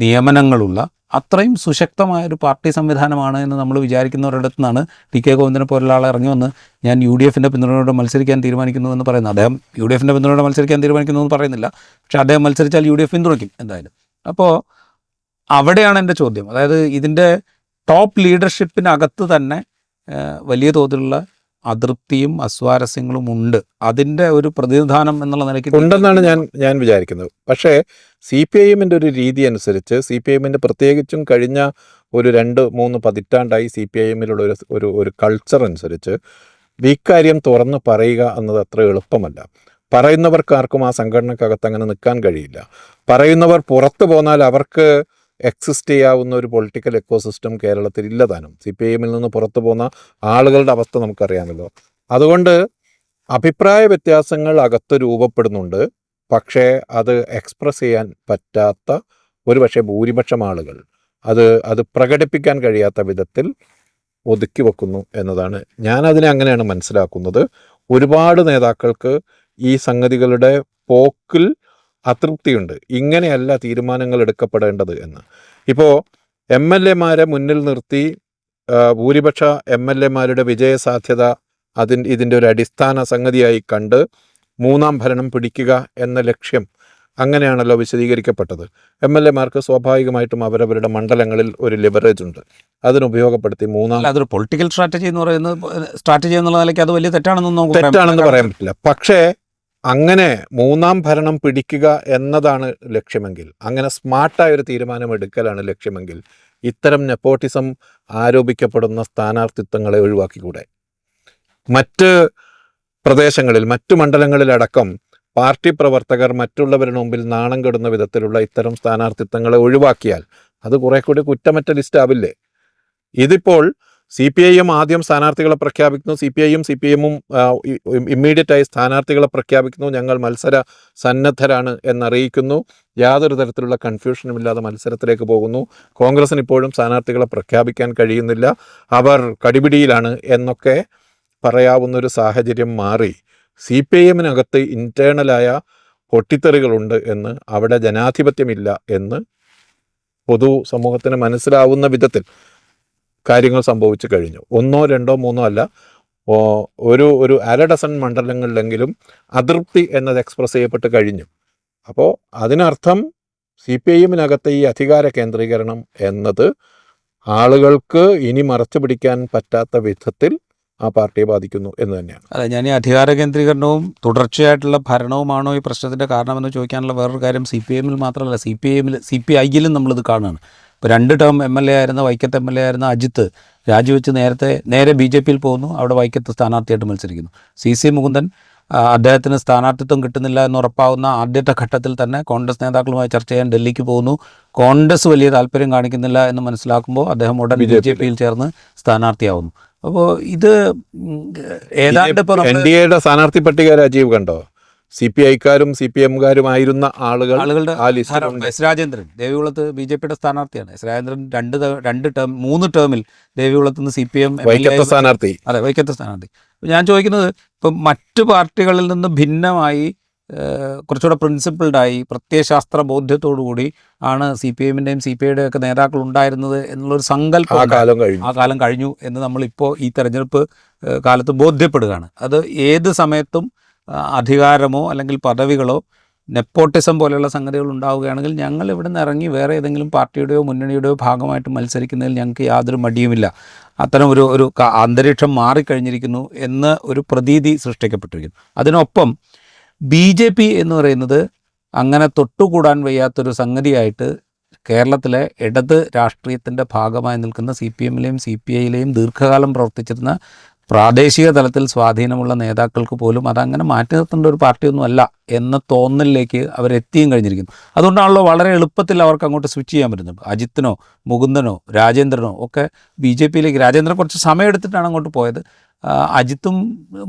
നിയമനങ്ങളുള്ള അത്രയും സുശക്തമായൊരു പാർട്ടി സംവിധാനമാണ് എന്ന് നമ്മൾ വിചാരിക്കുന്നവരുടെ നിന്നാണ് TK ഗോവിന്ദനെ പോലുള്ള ആളെ ഇറങ്ങി വന്ന് ഞാൻ UDF-ൻ്റെ പിന്തുണയോടെ മത്സരിക്കാൻ തീരുമാനിക്കുന്നു എന്ന് പറയുന്നത്. അദ്ദേഹം UDF-ൻ്റെ പിന്തുണയോടെ മത്സരിക്കാൻ തീരുമാനിക്കുന്നു എന്ന് പറയുന്നില്ല, പക്ഷേ അദ്ദേഹം മത്സരിച്ചാൽ UDF പിന്തുണയ്ക്കും എന്തായാലും. അപ്പോൾ അവിടെയാണ് എൻ്റെ ചോദ്യം. അതായത് ഇതിൻ്റെ ടോപ്പ് ലീഡർഷിപ്പിനകത്ത് തന്നെ വലിയ തോതിലുള്ള അതൃപ്തിയും അസ്വാരസ്യങ്ങളും ഉണ്ട്. അതിൻ്റെ ഒരു പ്രതിനിധാനം എന്നുള്ള നിലയ്ക്ക് ഉണ്ടെന്നാണ് ഞാൻ വിചാരിക്കുന്നത്. പക്ഷേ CPIM-ൻ്റെ ഒരു രീതി അനുസരിച്ച്, CPIM-ൻ്റെ പ്രത്യേകിച്ചും കഴിഞ്ഞ ഒരു 2-3 പതിറ്റാണ്ടായി CPIM-ലുള്ള ഒരു കൾച്ചർ അനുസരിച്ച് ഇക്കാര്യം തുറന്ന് പറയുക എന്നത് അത്ര എളുപ്പമല്ല. പറയുന്നവർക്കാർക്കും ആ സംഘടനക്കകത്ത് അങ്ങനെ നിൽക്കാൻ കഴിയില്ല. പറയുന്നവർ പുറത്തു പോന്നാൽ അവർക്ക് എക്സിസ്റ്റ് ചെയ്യാവുന്ന ഒരു പൊളിറ്റിക്കൽ എക്കോസിസ്റ്റം കേരളത്തിൽ ഇല്ലതാനും. CPIM നിന്ന് പുറത്തു പോകുന്ന ആളുകളുടെ അവസ്ഥ നമുക്കറിയാമല്ലോ. അതുകൊണ്ട് അഭിപ്രായ വ്യത്യാസങ്ങൾ അകത്ത് രൂപപ്പെടുന്നുണ്ട്. പക്ഷേ അത് എക്സ്പ്രസ് ചെയ്യാൻ പറ്റാത്ത ഒരുപക്ഷെ ഭൂരിപക്ഷം ആളുകൾ അത് പ്രകടിപ്പിക്കാൻ കഴിയാത്ത വിധത്തിൽ ഒതുക്കി വെക്കുന്നു എന്നതാണ് ഞാനതിനെ അങ്ങനെയാണ് മനസ്സിലാക്കുന്നത്. ഒരുപാട് നേതാക്കൾക്ക് ഈ സംഗതികളുടെ പോക്കിൽ അതൃപ്തിയുണ്ട്. ഇങ്ങനെയല്ല തീരുമാനങ്ങൾ എടുക്കപ്പെടേണ്ടത് എന്ന്. ഇപ്പോൾ MLA-മാരെ മുന്നിൽ നിർത്തി ഭൂരിപക്ഷ MLA-മാരുടെ വിജയസാധ്യത ഇതിൻ്റെ ഒരു അടിസ്ഥാന സംഗതിയായി കണ്ട് മൂന്നാം ഭരണം പിടിക്കുക എന്ന ലക്ഷ്യം അങ്ങനെയാണല്ലോ വിശദീകരിക്കപ്പെട്ടത്. MLA-മാർക്ക് സ്വാഭാവികമായിട്ടും അവരവരുടെ മണ്ഡലങ്ങളിൽ ഒരു ലിവറേജ് ഉണ്ട്. അതിനുപയോഗപ്പെടുത്തി അതൊരു പൊളിറ്റിക്കൽ സ്ട്രാറ്റജി എന്ന് പറയുന്നത് സ്ട്രാറ്റജി എന്നുള്ള നിലയ്ക്ക് അത് വലിയ തെറ്റാണെന്ന് പറയാൻ പറ്റില്ല. പക്ഷേ അങ്ങനെ മൂന്നാം ഭരണം പിടിക്കുക എന്നതാണ് ലക്ഷ്യമെങ്കിൽ, അങ്ങനെ സ്മാർട്ടായ ഒരു തീരുമാനം എടുക്കലാണ് ലക്ഷ്യമെങ്കിൽ, ഇത്തരം നെപ്പോട്ടിസം ആരോപിക്കപ്പെടുന്ന സ്ഥാനാർത്ഥിത്വങ്ങളെ ഒഴിവാക്കിക്കൂടെ? മറ്റ് പ്രദേശങ്ങളിൽ, മറ്റു മണ്ഡലങ്ങളിലടക്കം പാർട്ടി പ്രവർത്തകർ മറ്റുള്ളവരുടെ മുമ്പിൽ നാണം കെടുന്ന വിധത്തിലുള്ള ഇത്തരം സ്ഥാനാർത്ഥിത്വങ്ങളെ ഒഴിവാക്കിയാൽ അത് കുറെ കൂടി കുറ്റമറ്റ ലിസ്റ്റ് ആവില്ലേ? ഇതിപ്പോൾ CPIM ആദ്യം സ്ഥാനാർത്ഥികളെ പ്രഖ്യാപിക്കുന്നു, CPIM-ഉം ഇമ്മീഡിയറ്റായി സ്ഥാനാർത്ഥികളെ പ്രഖ്യാപിക്കുന്നു, ഞങ്ങൾ മത്സര സന്നദ്ധരാണ് എന്നറിയിക്കുന്നു. യാതൊരു തരത്തിലുള്ള കൺഫ്യൂഷനും ഇല്ലാതെ മത്സരത്തിലേക്ക് പോകുന്നു. കോൺഗ്രസിന് ഇപ്പോഴും സ്ഥാനാർത്ഥികളെ പ്രഖ്യാപിക്കാൻ കഴിയുന്നില്ല, അവർ കടിപിടിയിലാണ് എന്നൊക്കെ പറയാവുന്നൊരു സാഹചര്യം മാറി. CPIM-നകത്ത് ഇൻറ്റേർണലായ പൊട്ടിത്തെറികളുണ്ട് എന്ന്, അവിടെ ജനാധിപത്യമില്ല എന്ന് പൊതു സമൂഹത്തിന് മനസ്സിലാവുന്ന വിധത്തിൽ കാര്യങ്ങൾ സംഭവിച്ചു കഴിഞ്ഞു. 1, 2, 3 അല്ല, ഒരു അര ഡസൻ മണ്ഡലങ്ങളിലെങ്കിലും അതൃപ്തി എന്നത് എക്സ്പ്രസ് ചെയ്യപ്പെട്ട് കഴിഞ്ഞു. അപ്പോൾ അതിനർത്ഥം CPIM-നകത്തെ ഈ അധികാര കേന്ദ്രീകരണം എന്നത് ആളുകൾക്ക് ഇനി മറച്ചു പിടിക്കാൻ പറ്റാത്ത വിധത്തിൽ ആ പാർട്ടിയെ ബാധിക്കുന്നു എന്ന് തന്നെയാണ്. അതെ, ഞാൻ ഈ അധികാര കേന്ദ്രീകരണവും തുടർച്ചയായിട്ടുള്ള ഭരണവുമാണോ ഈ പ്രശ്നത്തിൻ്റെ കാരണമെന്ന് ചോദിക്കാനുള്ള വേറൊരു കാര്യം CPIM-ൽ മാത്രമല്ല, CPI-ലും നമ്മളിത് കാണുകയാണ്. ഇപ്പോൾ 2 ടേം MLA ആയിരുന്ന, വൈക്കത്ത് MLA ആയിരുന്ന അജിത്ത് രാജിവെച്ച് നേരെ BJP-യിൽ പോകുന്നു. അവിടെ വൈക്കത്ത് സ്ഥാനാർത്ഥിയായിട്ട് മത്സരിക്കുന്നു. CC മുകുന്ദൻ അദ്ദേഹത്തിന് സ്ഥാനാർത്ഥിത്വം കിട്ടുന്നില്ല എന്നുറപ്പാവുന്ന ആദ്യത്തെ ഘട്ടത്തിൽ തന്നെ കോൺഗ്രസ് നേതാക്കളുമായി ചർച്ച ചെയ്യാൻ ഡൽഹിക്ക് പോകുന്നു. കോൺഗ്രസ് വലിയ താല്പര്യം കാണിക്കുന്നില്ല എന്ന് മനസ്സിലാക്കുമ്പോൾ അദ്ദേഹം ഉടൻ BJP-യിൽ ചേർന്ന് സ്ഥാനാർത്ഥിയാവുന്നു. അപ്പോൾ ഇത് ഏതാണ്ട് ഇപ്പോൾ NDA-യുടെ സ്ഥാനാർത്ഥി പട്ടിക രാജീവ് കണ്ടോ? CPI-ക്കാരും CPM-കാരുമായിരുന്ന ആളുകളുടെ ആ ലിസ്റ്റിലുണ്ട്. എസ് രാജേന്ദ്രൻ ദേവികുളത്ത് BJP-യുടെ സ്ഥാനാർത്ഥിയാണ്. എസ് രാജേന്ദ്രൻ 3 ടേമിൽ ദേവികുളത്ത് നിന്ന് CPM സ്ഥാനാർത്ഥി. അതെ, വൈക്കത്തെ സ്ഥാനാർത്ഥി. ഞാൻ ചോദിക്കുന്നത്, ഇപ്പം മറ്റു പാർട്ടികളിൽ നിന്ന് ഭിന്നമായി കുറച്ചുകൂടെ പ്രിൻസിപ്പിൾഡായി പ്രത്യയശാസ്ത്ര ബോധ്യത്തോടുകൂടി ആണ് CPIM-ൻ്റെയും CPI-യുടെയും ഒക്കെ നേതാക്കൾ ഉണ്ടായിരുന്നത് എന്നുള്ളൊരു സങ്കല്പം ആ കാലം കഴിഞ്ഞു എന്ന് നമ്മളിപ്പോൾ ഈ തെരഞ്ഞെടുപ്പ് കാലത്ത് ബോധ്യപ്പെടുകയാണ്. അത് ഏത് സമയത്തും അധികാരമോ അല്ലെങ്കിൽ പദവികളോ നെപ്പോട്ടിസം പോലെയുള്ള സംഗതികൾ ഉണ്ടാവുകയാണെങ്കിൽ ഞങ്ങൾ ഇവിടെ നിന്ന് ഇറങ്ങി വേറെ ഏതെങ്കിലും പാർട്ടിയുടെയോ മുന്നണിയുടെയോ ഭാഗമായിട്ട് മത്സരിക്കുന്നതിൽ ഞങ്ങൾക്ക് യാതൊരു മടിയുമില്ല. അത്തരം ഒരു അന്തരീക്ഷം മാറിക്കഴിഞ്ഞിരിക്കുന്നു എന്ന ഒരു പ്രതീതി സൃഷ്ടിക്കപ്പെട്ടിരിക്കുന്നു. അതിനൊപ്പം BJP എന്ന് പറയുന്നത് അങ്ങനെ തൊട്ടുകൂടാൻ വയ്യാത്തൊരു സംഗതിയായിട്ട് കേരളത്തിലെ ഇടത് രാഷ്ട്രീയത്തിൻ്റെ ഭാഗമായി നിൽക്കുന്ന CPM-ലെയും CPI-ലെയും ദീർഘകാലം പ്രവർത്തിച്ചിരുന്ന പ്രാദേശിക തലത്തിൽ സ്വാധീനമുള്ള നേതാക്കൾക്ക് പോലും അതങ്ങനെ മാറ്റി നിർത്തേണ്ട ഒരു പാർട്ടിയൊന്നുമല്ല എന്ന തോന്നലിലേക്ക് അവരെത്തിയും കഴിഞ്ഞിരിക്കുന്നു. അതുകൊണ്ടാണല്ലോ വളരെ എളുപ്പത്തിൽ അവർക്ക് അങ്ങോട്ട് സ്വിച്ച് ചെയ്യാൻ പറ്റുന്നത്. അജിത്തിനോ മുകുന്ദനോ രാജേന്ദ്രനോ ഒക്കെ BJP-യിലേക്ക്, രാജേന്ദ്രൻ കുറച്ച് സമയമെടുത്തിട്ടാണ് അങ്ങോട്ട് പോയത്, അജിത്തും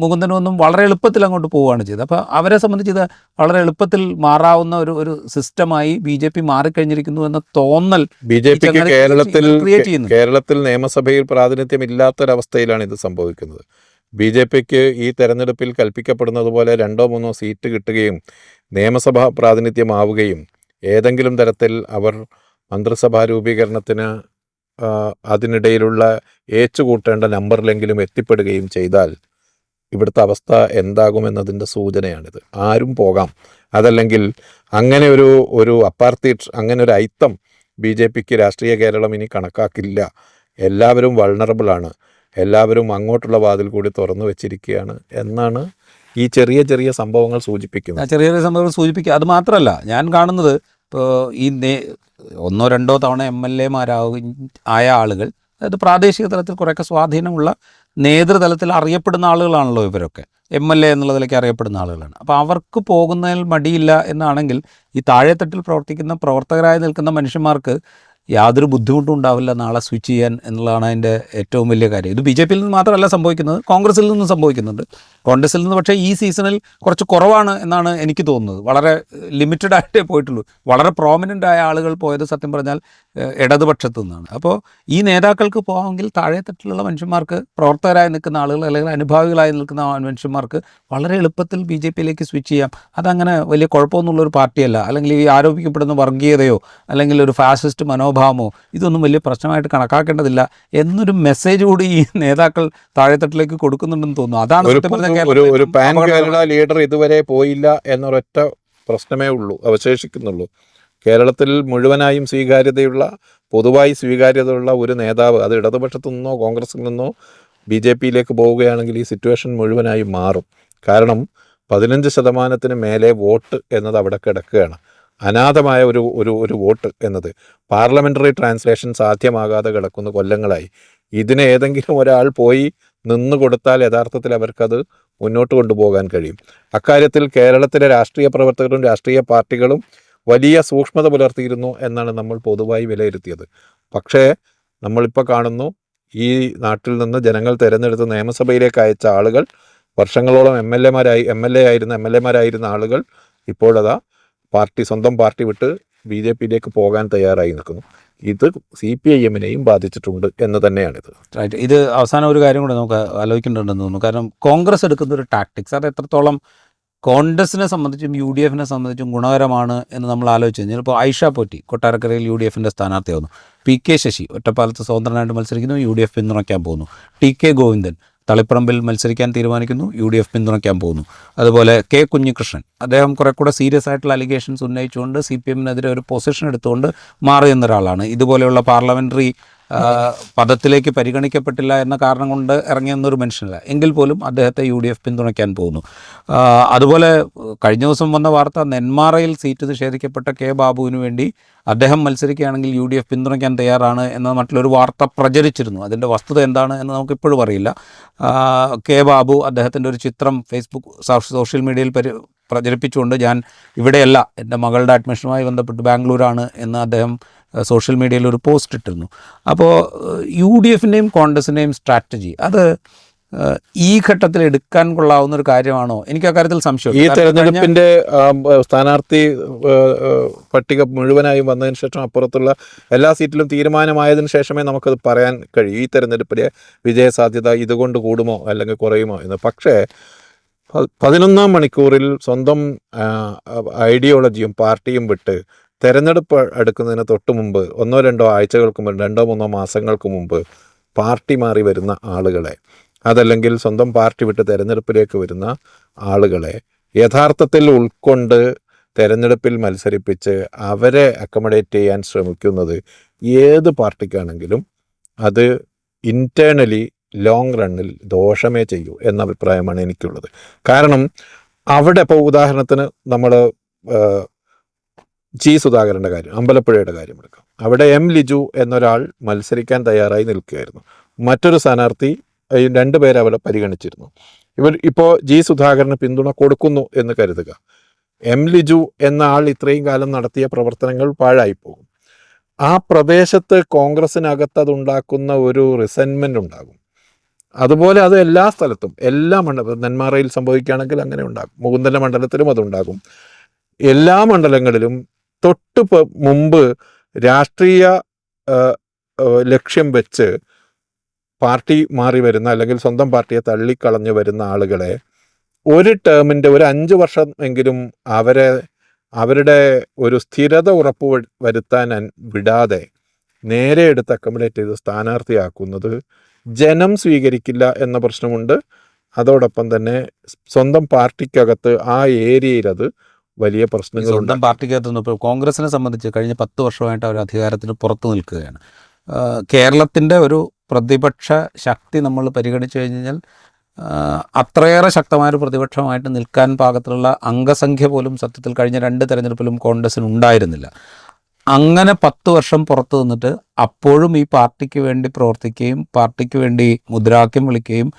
മുകുന്ദനും ഒന്നും വളരെ എളുപ്പത്തിൽ അങ്ങോട്ട് പോവുകയാണ് ചെയ്തത്. അപ്പോൾ അവരെ സംബന്ധിച്ച് ഇത് വളരെ എളുപ്പത്തിൽ മാറാവുന്ന ഒരു സിസ്റ്റമായി BJP മാറിക്കഴിഞ്ഞിരിക്കുന്നു എന്ന തോന്നൽ BJPക്ക് കേരളത്തിൽ നിയമസഭയിൽ പ്രാതിനിധ്യമില്ലാത്തൊരവസ്ഥയിലാണ് ഇത് സംഭവിക്കുന്നത്. BJPക്ക് ഈ തെരഞ്ഞെടുപ്പിൽ കൽപ്പിക്കപ്പെടുന്നത് പോലെ 2-3 സീറ്റ് കിട്ടുകയും നിയമസഭാ പ്രാതിനിധ്യമാവുകയും ഏതെങ്കിലും തരത്തിൽ അവർ മന്ത്രിസഭാ രൂപീകരണത്തിന് അതിനിടയിലുള്ള ഏച്ചുകൂട്ടേണ്ട നമ്പറിലെങ്കിലും എത്തിപ്പെടുകയും ചെയ്താൽ ഇവിടുത്തെ അവസ്ഥ എന്താകുമെന്നതിൻ്റെ സൂചനയാണിത്. ആരും പോകാം. അതല്ലെങ്കിൽ അങ്ങനെ ഒരു അപ്പാർത്തൈഡ്, അങ്ങനെ ഒരു ഐത്തം BJPക്ക് രാഷ്ട്രീയ കേരളം ഇനി കണക്കാക്കില്ല. എല്ലാവരും വൾണറബിളാണ്, എല്ലാവരും അങ്ങോട്ടുള്ള വാതിൽ കൂടി തുറന്നു വെച്ചിരിക്കുകയാണ് എന്നാണ് ഈ ചെറിയ സംഭവങ്ങൾ സൂചിപ്പിക്കുന്നത്. ചെറിയ സംഭവങ്ങൾ സൂചിപ്പിക്കുക. അത് മാത്രമല്ല, ഞാൻ കാണുന്നത് ഇപ്പോൾ ഈ 1-2 തവണ MLA-മാരായ ആളുകൾ, അതായത് പ്രാദേശിക തലത്തിൽ കുറേയൊക്കെ സ്വാധീനമുള്ള നേതൃതലത്തിൽ അറിയപ്പെടുന്ന ആളുകളാണല്ലോ ഇവരൊക്കെ, MLA എന്നുള്ളതിലേക്ക് അറിയപ്പെടുന്ന ആളുകളാണ്. അപ്പോൾ അവർക്ക് പോകുന്നതിൽ മടിയില്ല എന്നാണെങ്കിൽ ഈ താഴെത്തട്ടിൽ പ്രവർത്തിക്കുന്ന പ്രവർത്തകരായി നിൽക്കുന്ന മനുഷ്യന്മാർക്ക് യാതൊരു ബുദ്ധിമുട്ടും ഉണ്ടാവില്ല നാളെ സ്വിച്ച് ചെയ്യാൻ എന്നുള്ളതാണ് അതിൻ്റെ ഏറ്റവും വലിയ കാര്യം. ഇത് BJP യിൽ നിന്ന് മാത്രമല്ല സംഭവിക്കുന്നത്, കോൺഗ്രസിൽ നിന്നും സംഭവിക്കുന്നുണ്ട്. കോൺഗ്രസിൽ നിന്ന് പക്ഷേ ഈ സീസണിൽ കുറച്ച് കുറവാണ് എന്നാണ് എനിക്ക് തോന്നുന്നത്. വളരെ ലിമിറ്റഡ് ആയിട്ടേ പോയിട്ടുള്ളൂ. വളരെ പ്രോമിനൻ്റ് ആയ ആളുകൾ പോയത് സത്യം പറഞ്ഞാൽ ഇടതുപക്ഷത്തു നിന്നാണ്. അപ്പോൾ ഈ നേതാക്കൾക്ക് പോകാമെങ്കിൽ താഴെത്തട്ടിലുള്ള മനുഷ്യന്മാർക്ക്, പ്രവർത്തകരായി നിൽക്കുന്ന ആളുകൾ അല്ലെങ്കിൽ അനുഭാവികളായി നിൽക്കുന്ന മനുഷ്യന്മാർക്ക് വളരെ എളുപ്പത്തിൽ BJP യിലേക്ക് സ്വിച്ച് ചെയ്യാം. അതങ്ങനെ വലിയ കുഴപ്പമൊന്നുമുള്ളൊരു പാർട്ടിയല്ല. അല്ലെങ്കിൽ ഈ ആരോപിക്കപ്പെടുന്ന വർഗീയതയോ അല്ലെങ്കിൽ ഒരു ഫാസിസ്റ്റ് മനോഭാവമോ ഇതൊന്നും വലിയ പ്രശ്നമായിട്ട് കണക്കാക്കേണ്ടതില്ല എന്നൊരു മെസ്സേജ് കൂടി ഈ നേതാക്കൾ താഴെത്തട്ടിലേക്ക് കൊടുക്കുന്നുണ്ടെന്ന് തോന്നുന്നു. അതാണ് സത്യം പറഞ്ഞാൽ ഒരു പാൻ കേരള ലീഡർ ഇതുവരെ പോയില്ല എന്നൊരൊറ്റ പ്രശ്നമേ ഉള്ളൂ, അവശേഷിക്കുന്നുള്ളൂ. കേരളത്തിൽ മുഴുവനായും സ്വീകാര്യതയുള്ള, പൊതുവായി സ്വീകാര്യതയുള്ള ഒരു നേതാവ്, അത് ഇടതുപക്ഷത്തു നിന്നോ കോൺഗ്രസിൽ നിന്നോ BJP യിലേക്ക് പോവുകയാണെങ്കിൽ ഈ സിറ്റുവേഷൻ മുഴുവനായും മാറും. കാരണം 15% മേലെ വോട്ട് എന്നത് അവിടെ കിടക്കുകയാണ്. അനാഥമായ ഒരു വോട്ട് എന്നത് പാർലമെൻ്ററി ട്രാൻസ്ലേഷൻ സാധ്യമാകാതെ കിടക്കുന്ന കൊല്ലങ്ങളായി. ഇതിന് ഏതെങ്കിലും ഒരാൾ പോയി നിന്ന് കൊടുത്താൽ യഥാർത്ഥത്തിൽ അവർക്കത് മുന്നോട്ട് കൊണ്ടുപോകാൻ കഴിയും. അക്കാര്യത്തിൽ കേരളത്തിലെ രാഷ്ട്രീയ പ്രവർത്തകരും രാഷ്ട്രീയ പാർട്ടികളും വലിയ സൂക്ഷ്മത പുലർത്തിയിരുന്നു എന്നാണ് നമ്മൾ പൊതുവായി വിലയിരുത്തിയത്. പക്ഷേ നമ്മളിപ്പോൾ കാണുന്നു, ഈ നാട്ടിൽ നിന്ന് ജനങ്ങൾ തിരഞ്ഞെടുത്ത് നിയമസഭയിലേക്ക് അയച്ച ആളുകൾ, വർഷങ്ങളോളം MLA ആയിരുന്ന ആളുകൾ ഇപ്പോഴതാ സ്വന്തം പാർട്ടി വിട്ട് BJP യിലേക്ക് പോകാൻ തയ്യാറായി നിൽക്കുന്നു. ഇത് CPIM-നെയും ബാധിച്ചിട്ടുണ്ട് എന്ന് തന്നെയാണിത്. റൈറ്റ്. ഇത് അവസാനം ഒരു കാര്യം കൂടെ നമുക്ക് ആലോചിക്കേണ്ടതുണ്ടെന്ന് തോന്നുന്നു. കാരണം കോൺഗ്രസ് എടുക്കുന്ന ഒരു ടാക്ടിക്സ് അത് എത്രത്തോളം കോൺഗ്രസിനെ സംബന്ധിച്ചും UDF-നെ സംബന്ധിച്ചും ഗുണകരമാണ് എന്ന് നമ്മൾ ആലോചിച്ച് കഴിഞ്ഞാൽ, ഇപ്പോൾ ഐഷ പോറ്റി കൊട്ടാരക്കരയിൽ UDF-ൻ്റെ സ്ഥാനാർത്ഥിയാവുന്നു. PK ശശി ഒറ്റപ്പാലത്ത് സ്വതന്ത്രനായിട്ട് മത്സരിക്കുന്നു, UDF പിന്തുണയ്ക്കാൻ പോകുന്നു. TK ഗോവിന്ദൻ തളിപ്പറമ്പിൽ മത്സരിക്കാൻ തീരുമാനിക്കുന്നു, UDF പിന്തുണയ്ക്കാൻ പോകുന്നു. അതുപോലെ K കുഞ്ഞികൃഷ്ണൻ, അദ്ദേഹം കുറെ കൂടെ സീരിയസ് ആയിട്ടുള്ള അലിഗേഷൻസ് ഉന്നയിച്ചുകൊണ്ട് CPM-നെതിരെ ഒരു പൊസിഷൻ എടുത്തുകൊണ്ട് മാറിയെന്ന ഒരാളാണ്. ഇതുപോലെയുള്ള പാർലമെൻ്ററി പദത്തിലേക്ക് പരിഗണിക്കപ്പെട്ടില്ല എന്ന കാരണം കൊണ്ട് ഇറങ്ങിയെന്നൊരു മനുഷ്യനല്ല. എങ്കിൽ പോലും അദ്ദേഹത്തെ UDF പിന്തുണയ്ക്കാൻ പോകുന്നു. അതുപോലെ കഴിഞ്ഞ ദിവസം വന്ന വാർത്ത, നെന്മാറയിൽ സീറ്റ് നിഷേധിക്കപ്പെട്ട K ബാബുവിന് വേണ്ടി അദ്ദേഹം മത്സരിക്കുകയാണെങ്കിൽ UDF പിന്തുണയ്ക്കാൻ തയ്യാറാണ് എന്ന മറ്റുള്ളൊരു വാർത്ത പ്രചരിച്ചിരുന്നു. അതിൻ്റെ വസ്തുത എന്താണ് എന്ന് നമുക്കിപ്പോഴും അറിയില്ല. K ബാബു അദ്ദേഹത്തിൻ്റെ ഒരു ചിത്രം സോഷ്യൽ മീഡിയയിൽ പ്രചരിപ്പിച്ചുകൊണ്ട്, ഞാൻ ഇവിടെയല്ല, എൻ്റെ മകളുടെ അഡ്മിഷനുമായി ബന്ധപ്പെട്ട് ബാംഗ്ലൂരാണ് എന്ന് അദ്ദേഹം സോഷ്യൽ മീഡിയയിൽ ഒരു പോസ്റ്റ് ഇട്ടിരുന്നു. അപ്പോൾ UDF-ൻ്റെയും കോൺഗ്രസിൻ്റെയും സ്ട്രാറ്റജി അത് ഈ ഘട്ടത്തിൽ എടുക്കാൻ കൊള്ളാവുന്ന ഒരു കാര്യമാണോ? എനിക്ക് അക്കാര്യത്തിൽ സംശയം. ഈ തെരഞ്ഞെടുപ്പിൻ്റെ സ്ഥാനാർത്ഥി പട്ടിക മുഴുവനായും വന്നതിന് ശേഷം അപ്പുറത്തുള്ള എല്ലാ സീറ്റിലും തീരുമാനമായതിനു ശേഷമേ നമുക്കത് പറയാൻ കഴിയൂ ഈ തെരഞ്ഞെടുപ്പിലെ വിജയസാധ്യത ഇതുകൊണ്ട് കൂടുമോ അല്ലെങ്കിൽ കുറയുമോ എന്ന്. പക്ഷേ 11-ാം മണിക്കൂറിൽ സ്വന്തം ഐഡിയോളജിയും പാർട്ടിയും വിട്ട് തെരഞ്ഞെടുപ്പ് എടുക്കുന്നതിന് തൊട്ട് മുമ്പ് 1-2 ആഴ്ചകൾക്ക് മുമ്പ്, 2-3 മാസങ്ങൾക്ക് മുമ്പ് പാർട്ടി മാറി വരുന്ന ആളുകളെ, അതല്ലെങ്കിൽ സ്വന്തം പാർട്ടി വിട്ട് തെരഞ്ഞെടുപ്പിലേക്ക് വരുന്ന ആളുകളെ യഥാർത്ഥത്തിൽ ഉൾക്കൊണ്ട് തെരഞ്ഞെടുപ്പിൽ മത്സരിപ്പിച്ച് അവരെ അക്കമഡേറ്റ് ചെയ്യാൻ ശ്രമിക്കുന്നത് ഏത് പാർട്ടിക്കാണെങ്കിലും അത് ഇൻറ്റേർണലി ലോങ് റണ്ണിൽ ദോഷമേ ചെയ്യൂ എന്ന അഭിപ്രായമാണ് എനിക്കുള്ളത്. കാരണം അവിടെ ഇപ്പോൾ ഉദാഹരണത്തിന് നമ്മൾ G സുധാകരൻ്റെ കാര്യം, അമ്പലപ്പുഴയുടെ കാര്യം എടുക്കാം. അവിടെ M ലിജു എന്നൊരാൾ മത്സരിക്കാൻ തയ്യാറായി നിൽക്കുകയായിരുന്നു. മറ്റൊരു സ്ഥാനാർത്ഥി, 2 പേരെ അവിടെ പരിഗണിച്ചിരുന്നു. ഇപ്പോൾ G സുധാകരന് പിന്തുണ കൊടുക്കുന്നു എന്ന് കരുതുക. M ലിജു എന്ന ആൾ ഇത്രയും കാലം നടത്തിയ പ്രവർത്തനങ്ങൾ പാഴായിപ്പോകും. ആ പ്രദേശത്ത് കോൺഗ്രസിനകത്ത് അതുണ്ടാക്കുന്ന ഒരു റിസെൻമെൻ്റ് ഉണ്ടാകും. അതുപോലെ അത് എല്ലാ സ്ഥലത്തും, എല്ലാ നെന്മാറയിൽ സംഭവിക്കുകയാണെങ്കിൽ അങ്ങനെ ഉണ്ടാകും. മുകുന്ദൻ്റെ മണ്ഡലത്തിലും അതുണ്ടാകും. എല്ലാ മണ്ഡലങ്ങളിലും തൊട്ട് മുമ്പ് രാഷ്ട്രീയ ലക്ഷ്യം വെച്ച് പാർട്ടി മാറി വരുന്ന അല്ലെങ്കിൽ സ്വന്തം പാർട്ടിയെ തള്ളിക്കളഞ്ഞു വരുന്ന ആളുകളെ ഒരു ടേമിൻ്റെ ഒരു 5 വർഷം എങ്കിലും അവരുടെ ഒരു സ്ഥിരത ഉറപ്പ് വരുത്താൻ വിടാതെ നേരെ എടുത്ത് അക്കമഡേറ്റ് ചെയ്ത് സ്ഥാനാർത്ഥിയാക്കുന്നത് ജനം സ്വീകരിക്കില്ല എന്ന പ്രശ്നമുണ്ട്. അതോടൊപ്പം തന്നെ സ്വന്തം പാർട്ടിക്കകത്ത് ആ ഏരിയയിൽ അത് വലിയ പ്രശ്നങ്ങൾ. സ്വന്തം പാർട്ടിക്കകത്തുനിന്ന് ഇപ്പോൾ കോൺഗ്രസിനെ സംബന്ധിച്ച് കഴിഞ്ഞ 10 വർഷമായിട്ട് അവർ അധികാരത്തിന് പുറത്തു നിൽക്കുകയാണ്. കേരളത്തിൻ്റെ ഒരു പ്രതിപക്ഷ ശക്തി നമ്മൾ പരിഗണിച്ചു കഴിഞ്ഞാൽ അത്രയേറെ ശക്തമായൊരു പ്രതിപക്ഷമായിട്ട് നിൽക്കാൻ പാകത്തിലുള്ള അംഗസംഖ്യ പോലും സത്യത്തിൽ കഴിഞ്ഞ 2 തെരഞ്ഞെടുപ്പിലും കോൺഗ്രസിന് ഉണ്ടായിരുന്നില്ല. അങ്ങനെ 10 വർഷം പുറത്തു നിന്നിട്ട് അപ്പോഴും ഈ പാർട്ടിക്ക് വേണ്ടി പ്രവർത്തിക്കുകയും പാർട്ടിക്ക് വേണ്ടി മുദ്രാവാക്യം വിളിക്കുകയും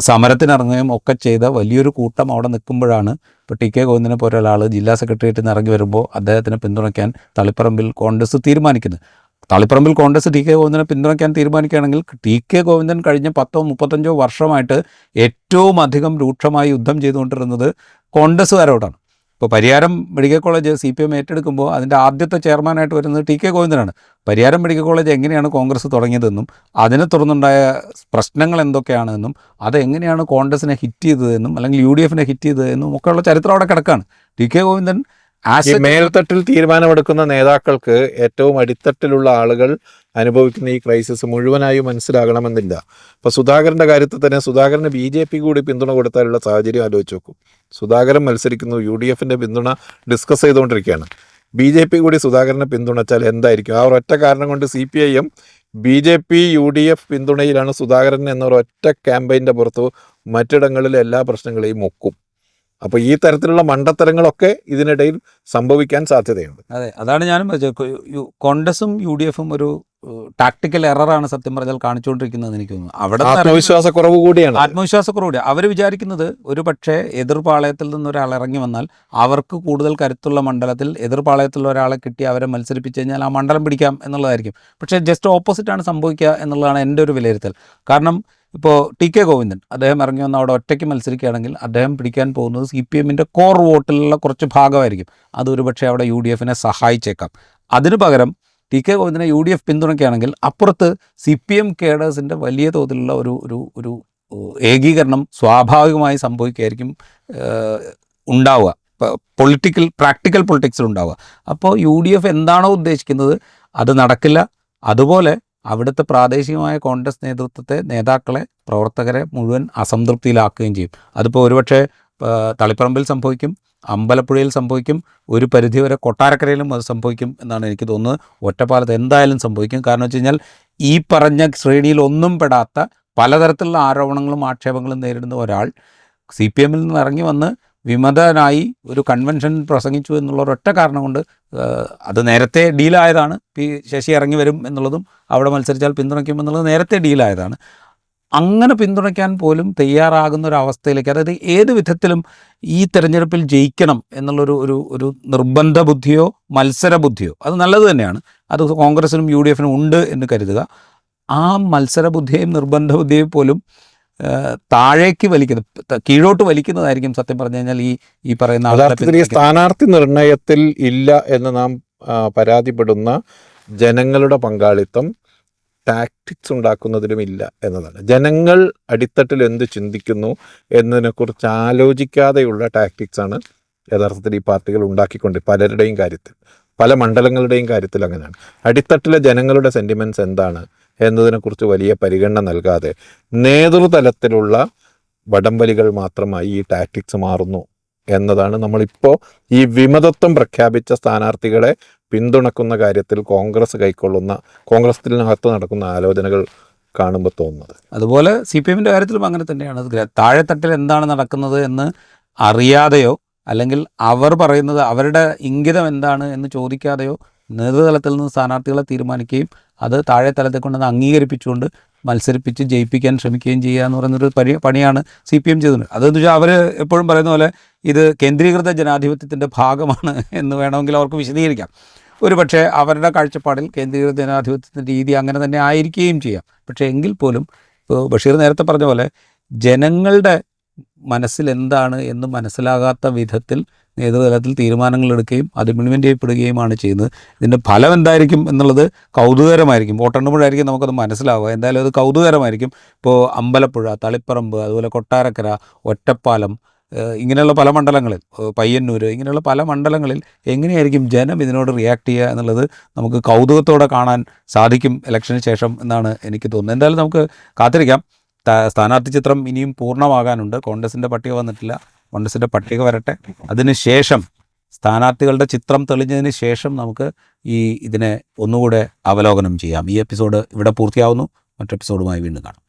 സമരത്തിനിറങ്ങുകയും ഒക്കെ ചെയ്ത വലിയൊരു കൂട്ടം അവിടെ നിൽക്കുമ്പോഴാണ് ഇപ്പോൾ ടി കെ ഗോവിന്ദനെ പോലെ ഒരാൾ ജില്ലാ സെക്രട്ടേറിയറ്റിൽ നിന്ന് ഇറങ്ങി വരുമ്പോൾ അദ്ദേഹത്തിനെ പിന്തുണയ്ക്കാൻ തളിപ്പറമ്പിൽ കോൺഗ്രസ് തീരുമാനിക്കുന്നത്. തളിപ്പറമ്പിൽ കോൺഗ്രസ് ടി കെ ഗോവിന്ദനെ പിന്തുണയ്ക്കാൻ തീരുമാനിക്കുകയാണെങ്കിൽ ടി കെ ഗോവിന്ദൻ കഴിഞ്ഞ 10-35 വർഷമായിട്ട് ഏറ്റവും അധികം രൂക്ഷമായി യുദ്ധം ചെയ്തുകൊണ്ടിരുന്നത് കോൺഗ്രസ്സുകാരോടാണ്. ഇപ്പോൾ പരിയാരം മെഡിക്കൽ കോളേജ് CPM ഏറ്റെടുക്കുമ്പോൾ അതിൻ്റെ ആദ്യത്തെ ചെയർമാനായിട്ട് വരുന്നത് ടി കെ ഗോവിന്ദനാണ്. പരിയാരം മെഡിക്കൽ കോളേജ് എങ്ങനെയാണ് കോൺഗ്രസ് തുടങ്ങിയതെന്നും അതിനെ തുടർന്നുണ്ടായ പ്രശ്നങ്ങൾ എന്തൊക്കെയാണെന്നും അതെങ്ങനെയാണ് കോൺഗ്രസിനെ ഹിറ്റ് ചെയ്തതെന്നും അല്ലെങ്കിൽ UDF ഹിറ്റ് ചെയ്തതെന്നും ഒക്കെയുള്ള ചരിത്രം അവിടെ കിടക്കാണ്. ടി കെ ഗോവിന്ദൻ ഈ മേൽത്തട്ടിൽ തീരുമാനമെടുക്കുന്ന നേതാക്കൾക്ക് ഏറ്റവും അടിത്തട്ടിലുള്ള ആളുകൾ അനുഭവിക്കുന്ന ഈ ക്രൈസിസ് മുഴുവനായും മനസ്സിലാകണമെന്നില്ല. ഇപ്പോൾ സുധാകരൻ്റെ കാര്യത്തിൽ തന്നെ സുധാകരന് BJP കൂടി പിന്തുണ കൊടുത്താലുള്ള സാഹചര്യം ആലോചിച്ച് നോക്കൂ. സുധാകരൻ മത്സരിക്കുന്നു, UDF പിന്തുണ ഡിസ്കസ് ചെയ്തുകൊണ്ടിരിക്കുകയാണ്. BJP കൂടി സുധാകരനെ പിന്തുണച്ചാൽ എന്തായിരിക്കും? ആ ഒരൊറ്റ കാരണം കൊണ്ട് CPIM BJP UDF പിന്തുണയിലാണ് സുധാകരൻ എന്ന ഒരൊറ്റ ക്യാമ്പയിൻ്റെ പുറത്ത് മറ്റിടങ്ങളിൽ എല്ലാ പ്രശ്നങ്ങളെയും മൊക്കും. അപ്പോൾ ഈ തരത്തിലുള്ള മണ്ടത്തരങ്ങളൊക്കെ ഇതിനിടയിൽ സംഭവിക്കാൻ സാധ്യതയുണ്ട്. അതെ, അതാണ് ഞാനും കോൺഗ്രസും UDF ഒരു ടാക്ടിക്കൽ എററാണ് സത്യം പറഞ്ഞാൽ കാണിച്ചുകൊണ്ടിരിക്കുന്നത് എനിക്ക് തോന്നുന്നു. അവിടെ ആത്മവിശ്വാസക്കുറവ് കൂടിയാണ്. ആത്മവിശ്വാസക്കുറവ് അവർ വിചാരിക്കുന്നത് ഒരു പക്ഷേ എതിർപാളയത്തിൽ നിന്ന് ഒരാൾ ഇറങ്ങി വന്നാൽ അവർക്ക് കൂടുതൽ കരുത്തുള്ള മണ്ഡലത്തിൽ എതിർപാളയത്തിലുള്ള ഒരാളെ കിട്ടി അവരെ മത്സരിപ്പിച്ച് കഴിഞ്ഞാൽ ആ മണ്ഡലം പിടിക്കാം എന്നുള്ളതായിരിക്കും. പക്ഷേ ജസ്റ്റ് ഓപ്പോസിറ്റാണ് സംഭവിക്കുക എന്നുള്ളതാണ് എൻ്റെ ഒരു വിലയിരുത്തൽ. കാരണം ഇപ്പോൾ ടി കെ ഗോവിന്ദൻ അദ്ദേഹം ഇറങ്ങി വന്ന് അവിടെ ഒറ്റയ്ക്ക് മത്സരിക്കുകയാണെങ്കിൽ അദ്ദേഹം പിടിക്കാൻ പോകുന്നത് CPM കോർ വോട്ടിലുള്ള കുറച്ച് ഭാഗമായിരിക്കും. അതൊരു പക്ഷേ അവിടെ UDF സഹായിച്ചേക്കാം. അതിനു പകരം ടി കെ ഗോവിന്ദനെ UDF പിന്തുണയ്ക്കുകയാണെങ്കിൽ അപ്പുറത്ത് CPM കേഡേഴ്സിൻ്റെ വലിയ തോതിലുള്ള ഒരു ഏകീകരണം സ്വാഭാവികമായി സംഭവിക്കുകയായിരിക്കും ഉണ്ടാവുക, പ്രാക്ടിക്കൽ പൊളിറ്റിക്സിൽ ഉണ്ടാവുക. അപ്പോൾ UDF എന്താണോ ഉദ്ദേശിക്കുന്നത് അത് നടക്കില്ല. അതുപോലെ അവിടുത്തെ പ്രാദേശികമായ കോൺഗ്രസ് നേതാക്കളെ പ്രവർത്തകരെ മുഴുവൻ അസംതൃപ്തിയിലാക്കുകയും ചെയ്യും. അതിപ്പോൾ ഒരുപക്ഷെ തളിപ്പറമ്പിൽ സംഭവിക്കും, അമ്പലപ്പുഴയിൽ സംഭവിക്കും, ഒരു പരിധിവരെ കൊട്ടാരക്കരയിലും അത് സംഭവിക്കും എന്നാണ് എനിക്ക് തോന്നുന്നത്. ഒറ്റപ്പാലത്ത് എന്തായാലും സംഭവിക്കും. കാരണം വെച്ച് കഴിഞ്ഞാൽ ഈ പറഞ്ഞ ശ്രേണിയിൽ ഒന്നും പെടാത്ത പലതരത്തിലുള്ള ആരോപണങ്ങളും ആക്ഷേപങ്ങളും നേരിടുന്ന ഒരാൾ CPM നിന്ന് ഇറങ്ങി വന്ന് വിമതനായി ഒരു കൺവെൻഷൻ പ്രസംഗിച്ചു എന്നുള്ള ഒരൊറ്റ കാരണം കൊണ്ട് അത് നേരത്തെ ഡീലായതാണ്. ശശി ഇറങ്ങി വരും എന്നുള്ളതും അവിടെ മത്സരിച്ചാൽ പിന്തുണയ്ക്കുമെന്നുള്ളത് നേരത്തെ ഡീലായതാണ്. അങ്ങനെ പിന്തുണയ്ക്കാൻ പോലും തയ്യാറാകുന്ന ഒരു അവസ്ഥയിലേക്ക്, അതായത് ഏത് വിധത്തിലും ഈ തെരഞ്ഞെടുപ്പിൽ ജയിക്കണം എന്നുള്ളൊരു നിർബന്ധ ബുദ്ധിയോ മത്സര ബുദ്ധിയോ അത് നല്ലത് തന്നെയാണ്. അത് കോൺഗ്രസിനും UDF ഉണ്ട് എന്ന് കരുതുക. ആ മത്സര ബുദ്ധിയെയും നിർബന്ധ ബുദ്ധിയെയും പോലും താഴേക്ക് കീഴോട്ട് വലിക്കുന്നതായിരിക്കും സത്യം പറഞ്ഞു കഴിഞ്ഞാൽ ഈ പറയുന്ന സ്ഥാനാർത്ഥി നിർണയത്തിൽ ഇല്ല എന്ന് നാം പരാതിപ്പെടുന്ന ജനങ്ങളുടെ പങ്കാളിത്തം ടാക്ടിക്സ് ഉണ്ടാക്കുന്നതിലും ഇല്ല എന്നതാണ്. ജനങ്ങൾ അടിത്തട്ടിൽ എന്ത് ചിന്തിക്കുന്നു എന്നതിനെക്കുറിച്ച് ആലോചിക്കാതെയുള്ള ടാക്ടിക്സാണ് യഥാർത്ഥത്തിൽ ഈ പാർട്ടികൾ പലരുടെയും കാര്യത്തിൽ, പല മണ്ഡലങ്ങളുടെയും കാര്യത്തിൽ അങ്ങനെയാണ്. അടിത്തട്ടിലെ ജനങ്ങളുടെ സെൻറ്റിമെൻറ്റ്സ് എന്താണ് എന്നതിനെക്കുറിച്ച് വലിയ പരിഗണന നൽകാതെ നേതൃതലത്തിലുള്ള വടംവലികൾ മാത്രമായി ഈ ടാക്ടിക്സ് മാറുന്നു എന്നതാണ് നമ്മളിപ്പോൾ ഈ വിമതത്വം പ്രഖ്യാപിച്ച സ്ഥാനാർത്ഥികളെ പിന്തുണക്കുന്ന കാര്യത്തിൽ കോൺഗ്രസിനകത്ത് നടക്കുന്ന ആലോചനകൾ കാണുമ്പോൾ തോന്നുന്നത്. അതുപോലെ CPM കാര്യത്തിലും അങ്ങനെ തന്നെയാണ്. താഴെത്തട്ടിൽ എന്താണ് നടക്കുന്നത് എന്ന് അറിയാതെയോ അല്ലെങ്കിൽ അവർ പറയുന്നത് അവരുടെ ഇംഗിതം എന്താണ് എന്ന് ചോദിക്കാതെയോ നേതൃതലത്തിൽ നിന്ന് സ്ഥാനാർത്ഥികളെ തീരുമാനിക്കുകയും അത് താഴെ തലത്തെ കൊണ്ടുവന്ന് അംഗീകരിപ്പിച്ചുകൊണ്ട് മത്സരിപ്പിച്ച് ജയിപ്പിക്കാൻ ശ്രമിക്കുകയും ചെയ്യുക എന്ന് പറയുന്നൊരു പണിയാണ് CPM ചെയ്തത്. അതെന്ന് വെച്ചാൽ അവർ എപ്പോഴും പറയുന്ന പോലെ ഇത് കേന്ദ്രീകൃത ജനാധിപത്യത്തിൻ്റെ ഭാഗമാണ് എന്ന് വേണമെങ്കിൽ അവർക്ക് വിശദീകരിക്കാം. ഒരു പക്ഷേ അവരുടെ കാഴ്ചപ്പാടിൽ കേന്ദ്രീകൃത ജനാധിപത്യത്തിൻ്റെ രീതി അങ്ങനെ തന്നെ ആയിരിക്കുകയും ചെയ്യാം. പക്ഷേ എങ്കിൽ പോലും ഇപ്പോൾ ബഷീർ നേരത്തെ പറഞ്ഞ പോലെ ജനങ്ങളുടെ മനസ്സിൽ എന്താണ് എന്ന് മനസ്സിലാകാത്ത വിധത്തിൽ നേതൃതലത്തിൽ തീരുമാനങ്ങൾ എടുക്കുകയും അത് ഇംപ്ലിമെൻ്റ് ചെയ്യപ്പെടുകയുമാണ് ചെയ്യുന്നത്. ഇതിൻ്റെ ഫലം എന്തായിരിക്കും എന്നുള്ളത് കൗതുകകരമായിരിക്കും. വോട്ടെണ്ണുമ്പോഴായിരിക്കും നമുക്കത് മനസ്സിലാവുക. എന്തായാലും അത് കൗതുകകരമായിരിക്കും. ഇപ്പോൾ അമ്പലപ്പുഴ, തളിപ്പറമ്പ്, അതുപോലെ കൊട്ടാരക്കര, ഒറ്റപ്പാലം, ഇങ്ങനെയുള്ള പല മണ്ഡലങ്ങളിൽ, പയ്യന്നൂർ, ഇങ്ങനെയുള്ള പല മണ്ഡലങ്ങളിൽ എങ്ങനെയായിരിക്കും ജനം ഇതിനോട് റിയാക്ട് ചെയ്യുക എന്നുള്ളത് നമുക്ക് കൗതുകത്തോടെ കാണാൻ സാധിക്കും ഇലക്ഷന് ശേഷം എന്നാണ് എനിക്ക് തോന്നുന്നത്. എന്തായാലും നമുക്ക് കാത്തിരിക്കാം. സ്ഥാനാർത്ഥി ചിത്രം ഇനിയും പൂർണ്ണമാകാനുണ്ട്. കോൺഗ്രസിൻ്റെ പട്ടിക വന്നിട്ടില്ല. കോൺഗ്രസിൻ്റെ പട്ടിക വരട്ടെ. അതിനുശേഷം സ്ഥാനാർത്ഥികളുടെ ചിത്രം തെളിഞ്ഞതിന് ശേഷം നമുക്ക് ഇതിനെ ഒന്നുകൂടെ അവലോകനം ചെയ്യാം. ഈ എപ്പിസോഡ് ഇവിടെ പൂർത്തിയാവുന്നു. മറ്റു എപ്പിസോഡുമായി വീണ്ടും കാണാം.